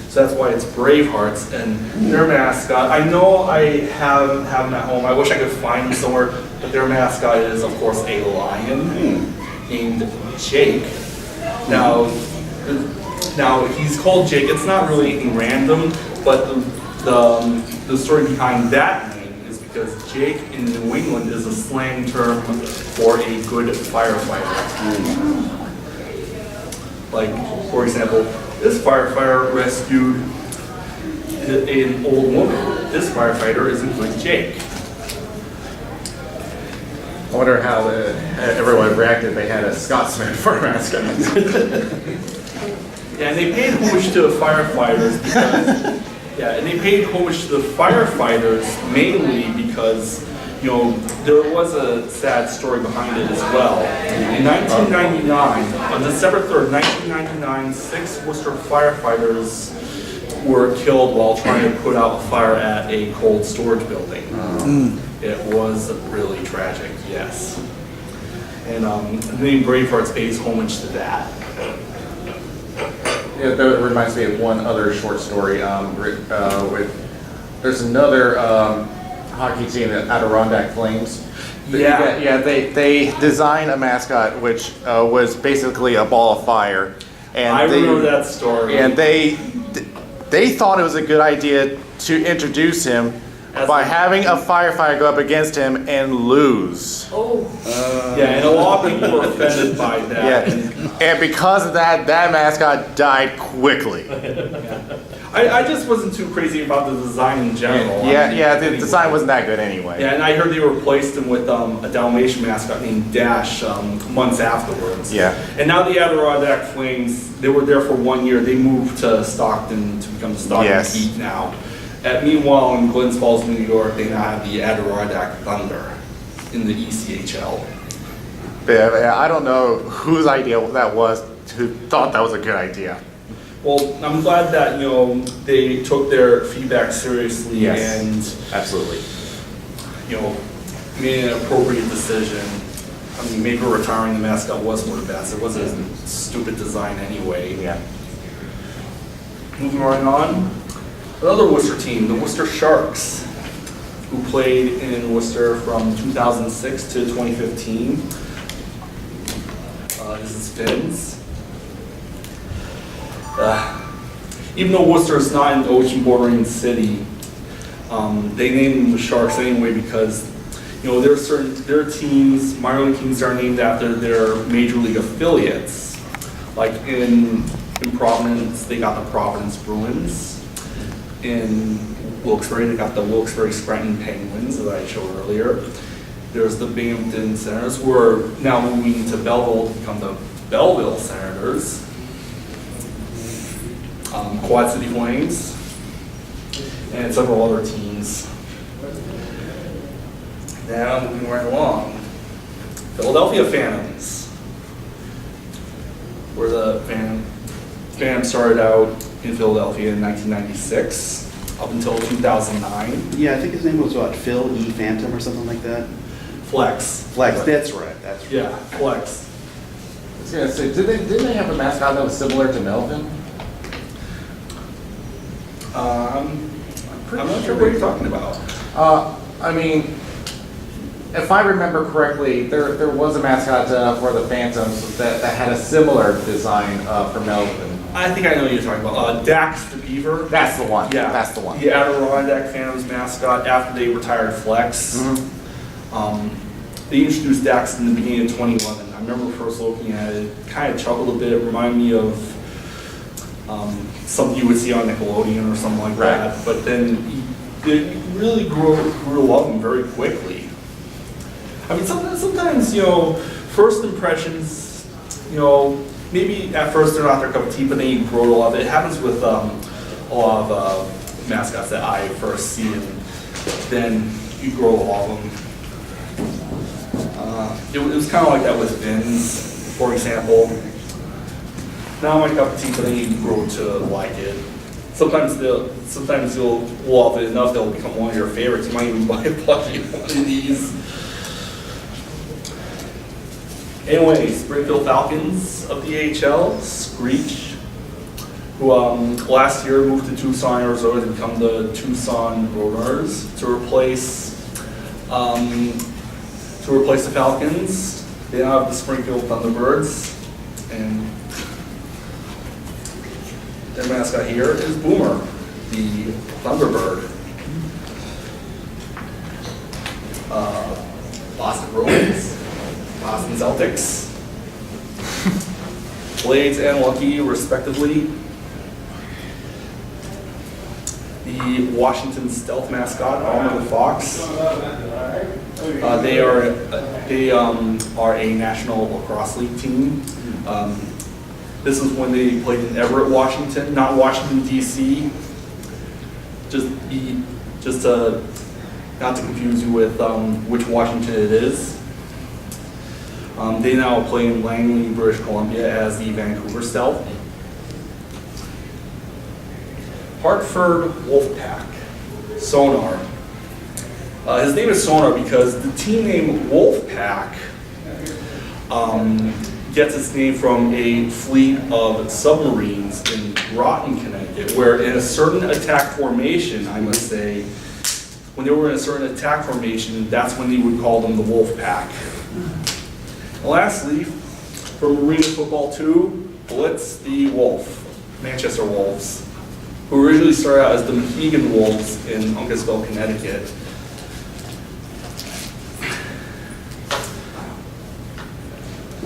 Speaker 1: So that's why it's Bravehearts, and their mascot, I know I have them at home. I wish I could find them somewhere, but their mascot is, of course, a lion named Jake. Now he's called Jake. It's not really random, but the story behind that name is because Jake in New England is a slang term for a good firefighter. Like, for example, this firefighter rescued an old woman. This firefighter is a good Jake.
Speaker 3: I wonder how everyone reacted if they had a Scotsman for a mascot.
Speaker 1: Yeah, and they paid homage to the firefighters because, and they paid homage to the firefighters mainly because, there was a sad story behind it as well. In 1999, on December 3rd, 1999, 6 Worcester firefighters were killed while trying to put out a fire at a cold storage building. It was really tragic, yes. And the name Bravehearts pays homage to that.
Speaker 3: Yeah, that reminds me of one other short story. There's another hockey team, the Adirondack Flames. They designed a mascot which was basically a ball of fire. And
Speaker 1: I remember that story.
Speaker 3: And they thought it was a good idea to introduce him by having a firefighter go up against him and lose.
Speaker 1: And a lot of people were offended by that.
Speaker 3: And because of that, that mascot died quickly.
Speaker 1: I just wasn't too crazy about the design in general.
Speaker 3: The design wasn't that good anyway.
Speaker 1: Yeah, and I heard they replaced him with a Dalmatian mascot named Dash months afterwards.
Speaker 3: Yeah.
Speaker 1: And now the Adirondack Flames, they were there for 1 year. They moved to Stockton to become the Stockton Heat now. Meanwhile, in Glens Falls, New York, they now have the Adirondack Thunder in the ECHL.
Speaker 3: Yeah, I don't know whose idea that was who thought that was a good idea.
Speaker 1: Well, I'm glad that, they took their feedback seriously and
Speaker 3: absolutely.
Speaker 1: Made an appropriate decision. I mean, maybe retiring the mascot was for the best. It was a stupid design anyway.
Speaker 3: Yeah.
Speaker 1: Moving right on. Another Worcester team, the Worcester Sharks, who played in Worcester from 2006 to 2015. This is Finns. Even though Worcester is not an ocean bordering city, they named them the Sharks anyway because their teams, minor league teams, are named after their major league affiliates. Like in Providence, they got the Providence Bruins. In Wilkes-Barre, they got the Wilkes-Barre-Scranton Penguins that I showed earlier. There's the Binghamton Senators, who are now moving to Belleville to become the Belleville Senators, Quad City Flames, and several other teams. Now moving right along, Philadelphia Phantoms, where the Phantoms started out in Philadelphia in 1996 up until 2009.
Speaker 9: Yeah, I think his name was what, Phil E. Phantom or something like that?
Speaker 1: Flex.
Speaker 9: Flex, that's right, that's right.
Speaker 1: Yeah, Flex.
Speaker 3: I was gonna say, didn't they have a mascot that was similar to Melvin?
Speaker 1: I'm not sure what you're talking about.
Speaker 3: I mean, if I remember correctly, there was a mascot for the Phantoms that had a similar design for Melvin.
Speaker 1: I think I know what you're talking about. Dax the Beaver.
Speaker 3: That's the one.
Speaker 1: Yeah,
Speaker 3: That's the one.
Speaker 1: The Adirondack Phantoms mascot after they retired Flex. They introduced Dax in the beginning of 2011. I remember first looking at it, kind of chuckled a bit. It reminded me of something you would see on Nickelodeon or something like that. But then it really grew to love him very quickly. I mean, sometimes first impressions, maybe at first they're not their cup of tea, but then you grow to love it. It happens with a lot of mascots that I first see, and then you grow to love them. It was kind of like that with Vince, for example. Not my cup of tea, but then you grow to like it. Sometimes you'll love it enough they'll become one of your favorites. You might even buy a plushie of one of these. Anyway, Springfield Falcons of the AHL, Screech, who last year moved to Tucson, Arizona to become the Tucson Roadrunners to replace the Falcons. They now have the Springfield Thunderbirds, and their mascot here is Boomer, the Thunderbird. Boston Bruins, Boston Celtics, Blades and Lucky, respectively. The Washington Stealth mascot, Armor the Fox. They are a National Lacrosse League team. This is when they played in Everett, Washington, not Washington D.C. Just to not to confuse you with which Washington it is. They now play in Langley, British Columbia as the Vancouver Stealth. Hartford Wolfpack, Sonar. His name is Sonar because the team name Wolfpack gets its name from a fleet of submarines in Groton, Connecticut, where in a certain attack formation, I must say, when they were in a certain attack formation, that's when they would call them the Wolfpack. And lastly, from Arena Football 2, Blitz the Wolf, Manchester Wolves, who originally started out as the Mohegan Wolves in Uncasville, Connecticut.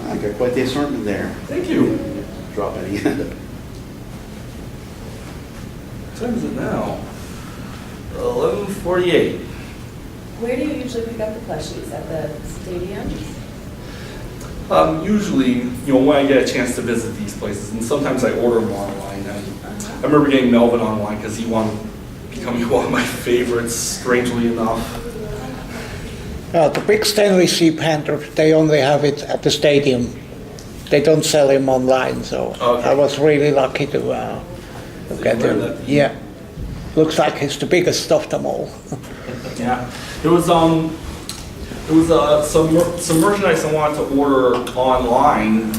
Speaker 9: I got quite the assortment there.
Speaker 1: Thank you.
Speaker 9: Drop any end.
Speaker 1: What time is it now? 11:48.
Speaker 10: Where do you usually pick up the plushies? At the stadiums?
Speaker 1: Usually, when I get a chance to visit these places, and sometimes I order them online. I remember getting Melvin online because he wanted to become one of my favorites, strangely enough.
Speaker 2: The big Stanley Sea Panther, they only have it at the stadium. They don't sell him online, so
Speaker 1: Okay.
Speaker 2: I was really lucky to get
Speaker 1: you wear
Speaker 2: him.
Speaker 1: that?
Speaker 2: Yeah, looks like he's the biggest of them all.
Speaker 1: Yeah, it was some merchandise I wanted to order online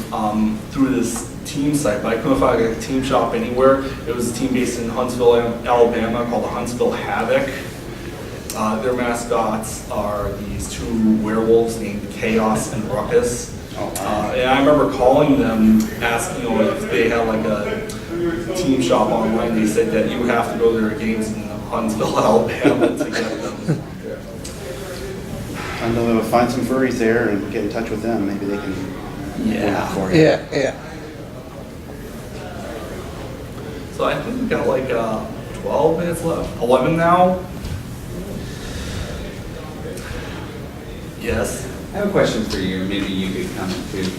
Speaker 1: through this team site, but I couldn't find a team shop anywhere. It was a team based in Huntsville, Alabama, called the Huntsville Havoc. Their mascots are these two werewolves named Chaos and Ruckus. And I remember calling them, asking if they had like a team shop online. They said that you would have to go to their games in Huntsville, Alabama to get them.
Speaker 9: I know find some furries there and get in touch with them. Maybe they can
Speaker 1: Yeah.
Speaker 9: for you.
Speaker 2: Yeah.
Speaker 1: So I think we've got like 12 minutes left. 11 now? Yes.
Speaker 7: I have a question for you, maybe you could comment too.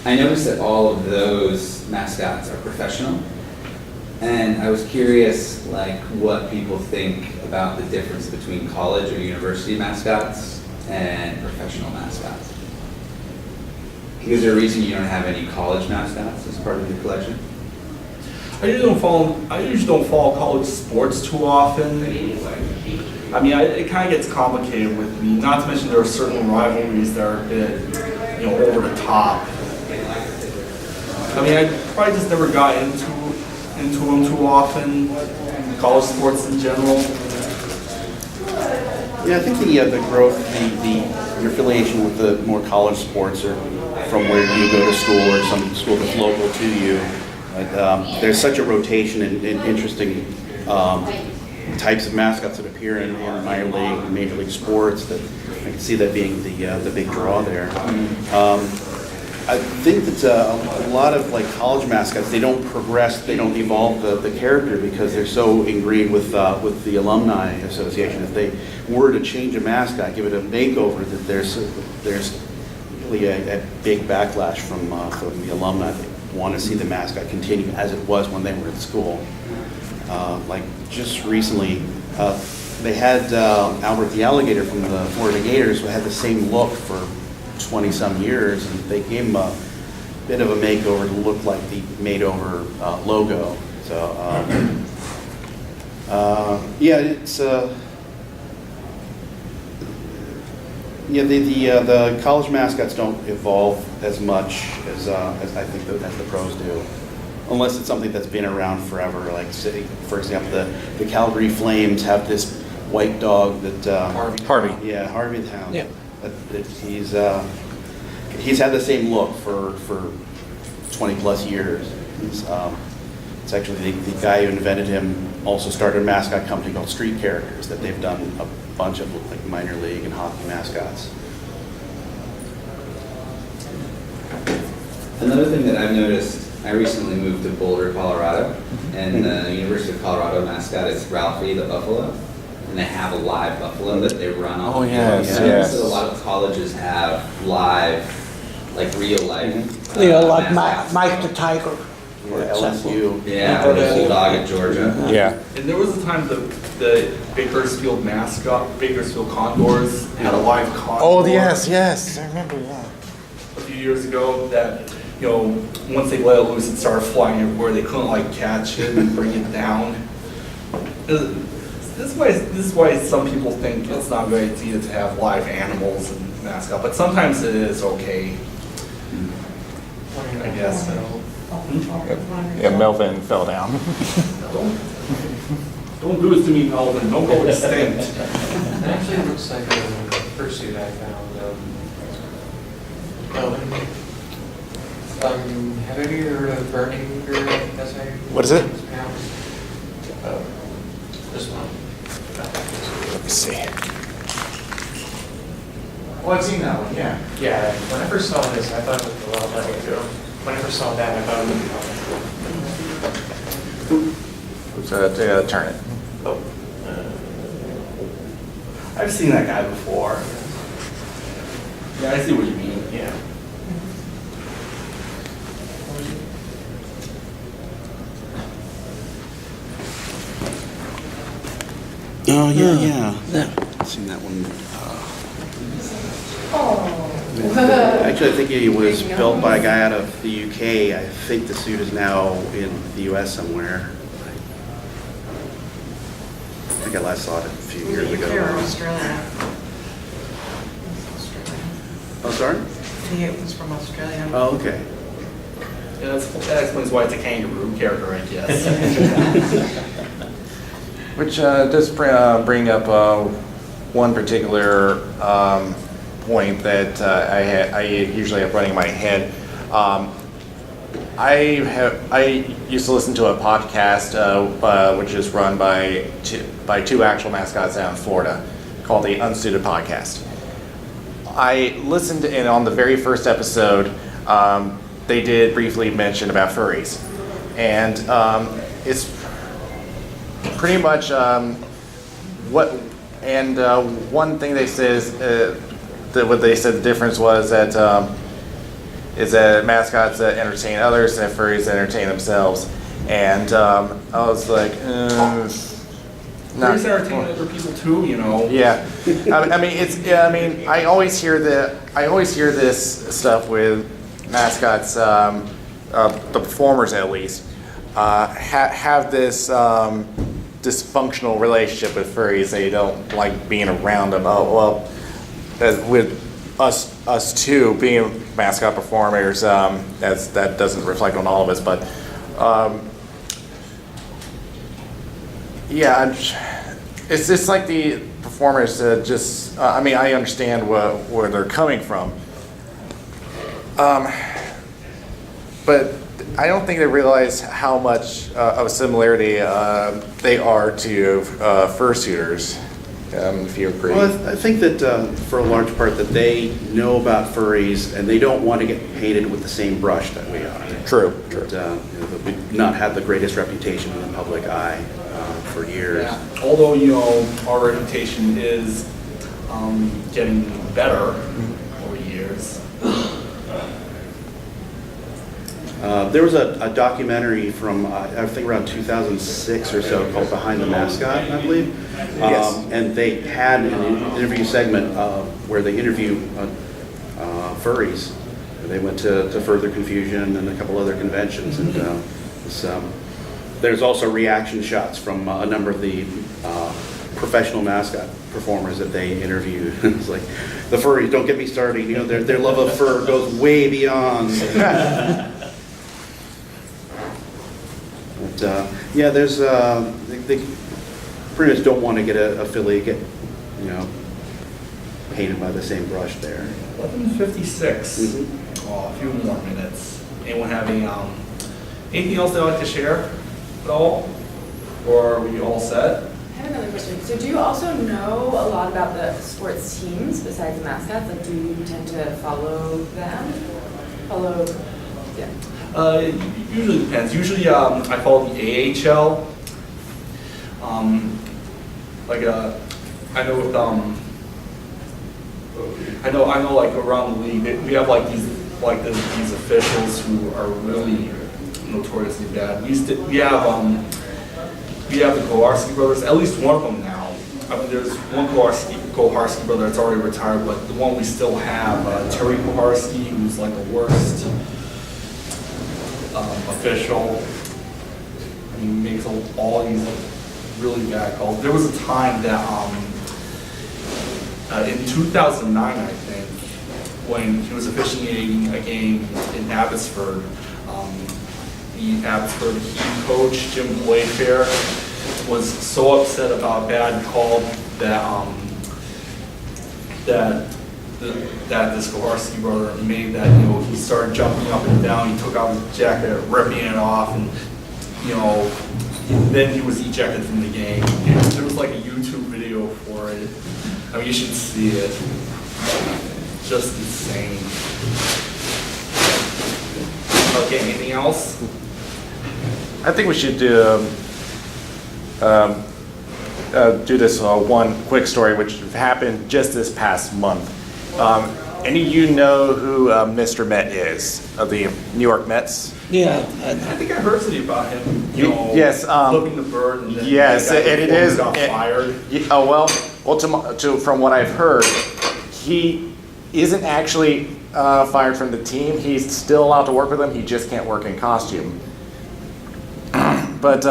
Speaker 7: I noticed that all of those mascots are professional. And I was curious, like, what people think about the difference between college or university mascots and professional mascots. Is there a reason you don't have any college mascots as part of your collection?
Speaker 1: I usually don't follow college sports too often. I mean, it kind of gets complicated with me. Not to mention there are certain rivalries that are a bit, over the top. I mean, I probably just never got into them too often. College sports in general.
Speaker 9: Yeah, I think the growth, your affiliation with the more college sports or from where you go to school or some school that's local to you, there's such a rotation in interesting types of mascots that appear in minor league and major league sports that I can see that being the big draw there. I think that a lot of like college mascots, they don't progress, they don't evolve the character because they're so ingrained with the alumni association. If they were to change a mascot, give it a makeover, that there's really a big backlash from the alumni. They want to see the mascot continue as it was when they were in school. Like just recently, they had Albert the alligator from the Florida Gators, who had the same look for 20-some years, and they gave him a bit of a makeover to look like the made-over logo. So, yeah, it's the college mascots don't evolve as much as I think as the pros do, unless it's something that's been around forever. Like, say, for example, the Calgary Flames have this white dog that
Speaker 3: Harvey.
Speaker 9: Yeah, Harvey the Hound.
Speaker 3: Yeah.
Speaker 9: He's had the same look for 20 plus years. It's actually the guy who invented him also started a mascot company called Street Characters that they've done a bunch of like minor league and hockey mascots.
Speaker 7: Another thing that I've noticed, I recently moved to Boulder, Colorado, and the University of Colorado mascot is Ralphie the buffalo. And they have a live buffalo that they run on.
Speaker 3: Oh, yes,
Speaker 7: So
Speaker 3: yes.
Speaker 7: a lot of colleges have live, like real life.
Speaker 2: Like
Speaker 7: mascots.
Speaker 2: Mike the Tiger.
Speaker 9: Or LSU.
Speaker 7: Yeah, or the Bulldog at Georgia.
Speaker 3: Yeah.
Speaker 1: And there was a time the Bakersfield mascot, Bakersfield Condors, had a live condor.
Speaker 3: Oh, yes. I remember that.
Speaker 1: A few years ago that, once they let it loose, it started flying everywhere. They couldn't like catch it and bring it down. This is why some people think it's not a good idea to have live animals and mascot, but sometimes it is okay. I guess.
Speaker 3: Yeah, Melvin fell down.
Speaker 1: Don't do this to me, Melvin. Don't go extinct.
Speaker 5: It actually looks like a fursuit I found. Have any of you heard of Burning Girl? That's how you
Speaker 3: What is it?
Speaker 5: pronounce this one.
Speaker 3: Let me see.
Speaker 5: Oh, I've seen that one, yeah. Yeah, when I first saw this, I thought it was a lot of too. When I first saw that, I thought it was
Speaker 3: Turn it.
Speaker 5: Oh.
Speaker 1: I've seen that guy before. Yeah, I see what you mean.
Speaker 5: Yeah.
Speaker 9: Oh yeah. I've seen that one. Actually, I think he was built by a guy out of the UK. I think the suit is now in the US somewhere. I think I last saw it a few years ago.
Speaker 4: Australia.
Speaker 9: Oh, sorry?
Speaker 4: I think it was from Australia.
Speaker 9: Oh, okay.
Speaker 1: Yeah, that explains why it's a kangaroo character, I guess.
Speaker 3: Which does bring up one particular point that I usually have running in my head. I used to listen to a podcast which is run by two actual mascots down in Florida called the Unsuited Podcast. I listened, and on the very first episode, they did briefly mention about furries, and it's pretty much what. And one thing they said is that what they said the difference was that is that mascots entertain others and furries entertain themselves. And I was like,
Speaker 1: Furries entertain other people too, you know.
Speaker 3: yeah. I mean, I always hear this stuff with mascots, the performers at least, have this dysfunctional relationship with furries. They don't like being around them. Oh, well, with us too, being mascot performers, that doesn't reflect on all of us, but yeah, it's just like the performers just, I mean, I understand where they're coming from, but I don't think they realize how much of a similarity they are to fursuiters, if you agree.
Speaker 9: Well, I think that for a large part that they know about furries and they don't want to get painted with the same brush that we are.
Speaker 3: True.
Speaker 9: That, that we've not had the greatest reputation in the public eye for years.
Speaker 1: Yeah. Although, you know, our reputation is getting better over years.
Speaker 9: There was a documentary from, I think around 2006 or so called Behind the Mascot, I believe.
Speaker 3: Yes.
Speaker 9: And they had an interview segment where they interview furries. They went to Further Confusion and a couple other conventions. And there's also reaction shots from a number of the professional mascot performers that they interviewed. It's like, the furries, don't get me started, you know, their love of fur goes way beyond. But, yeah, there's, they pretty much don't want to get a filly painted by the same brush there.
Speaker 1: 11:56.
Speaker 9: Mm-hmm.
Speaker 1: Oh, a few more minutes. Anyone have anything else they'd like to share at all? Or are we all set?
Speaker 8: I have another question. So do you also know a lot about the sports teams besides the mascots? Like, do you tend to follow them? Yeah.
Speaker 1: It usually depends. Usually, I follow the AHL. I know with I know like around the league, we have like these officials who are really notoriously bad. We have the Koharski brothers. At least one of them now. I mean, there's one Koharski brother that's already retired, but the one we still have, Terry Koharski, who's like the worst official. I mean, he makes all these really bad calls. There was a time that in 2009, I think, when he was officiating a game in Abbotsford, the Abbotsford Heat coach, Jim Playfair, was so upset about a bad call that this Koharski brother made that, you know, he started jumping up and down, he took out his jacket, ripping it off, and, you know, then he was ejected from the game. And there was like a YouTube video for it. I mean, you should see it. Just insane. Okay, anything else?
Speaker 3: I think we should do this one quick story, which happened just this past month. Any of you know who Mr. Met is, of the New York Mets?
Speaker 2: Yeah.
Speaker 1: I think I heard something about him, you know,
Speaker 3: Yes,
Speaker 1: flipping the bird and then
Speaker 3: yes,
Speaker 1: the guy
Speaker 3: and it
Speaker 1: before he
Speaker 3: is.
Speaker 1: got fired.
Speaker 3: Well, from what I've heard, he isn't actually fired from the team. He's still allowed to work with them. He just can't work in costume. But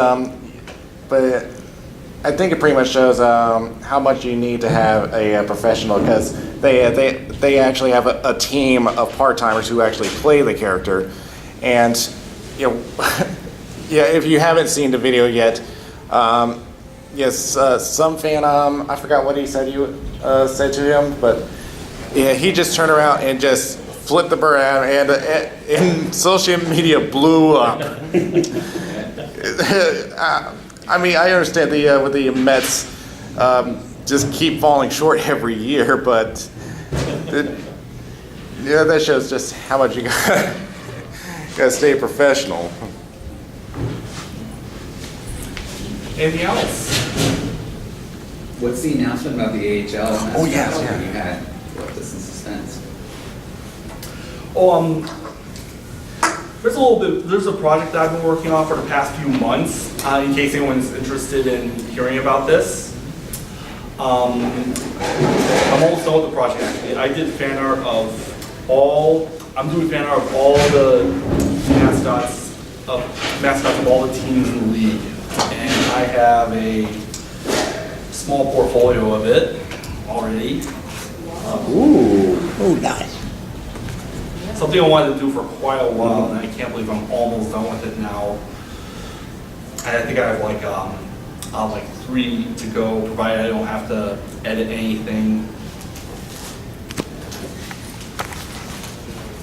Speaker 3: I think it pretty much shows how much you need to have a professional, because they actually have a team of part-timers who actually play the character. And, you know, yeah, if you haven't seen the video yet, yes, some fan, I forgot what he said said to him, but yeah, he just turned around and just flipped the bird out, and social media blew up. I mean, I understand with the Mets just keep falling short every year, but yeah, that shows just how much you gotta stay professional.
Speaker 1: Anything else?
Speaker 7: What's the announcement about the AHL?
Speaker 3: Oh, yes, yeah.
Speaker 7: You had left us in suspense.
Speaker 1: Oh, There's a little bit, there's a project that I've been working on for the past few months, in case anyone's interested in hearing about this. I'm almost done with the project actually. I did fan art of I'm doing fan art of all the mascots of all the teams in the league. And I have a small portfolio of it already.
Speaker 2: Oh, nice.
Speaker 1: Something I wanted to do for quite a while, and I can't believe I'm almost done with it now. I think I have like 3 to go, provided I don't have to edit anything.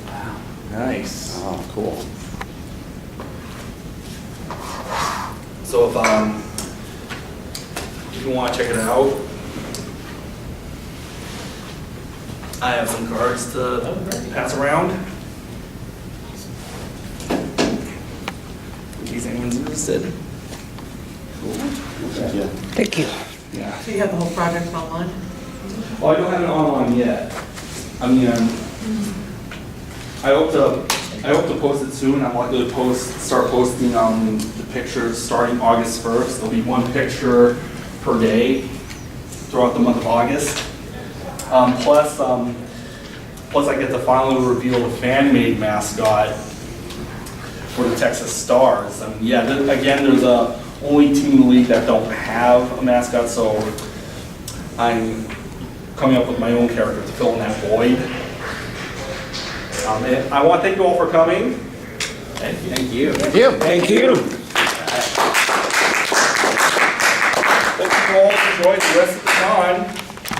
Speaker 3: Wow, nice.
Speaker 9: Oh, cool.
Speaker 1: So if you want to check it out, I have some cards to pass around. In case anyone's interested.
Speaker 9: Thank you.
Speaker 2: Thank you.
Speaker 1: Yeah.
Speaker 4: So you have the whole project online?
Speaker 1: Well, I don't have it online yet. I mean, I hope to post it soon. I'm likely to start posting the pictures starting August 1st. There'll be 1 picture per day throughout the month of August. Plus I get to finally reveal the fan-made mascot for the Texas Stars. And yeah, again, they're the only team in the league that don't have a mascot, so I'm coming up with my own character to fill in that void. I want to thank you all for coming.
Speaker 7: Thank you.
Speaker 2: Thank you.
Speaker 1: Thank you all for joining the rest of the time.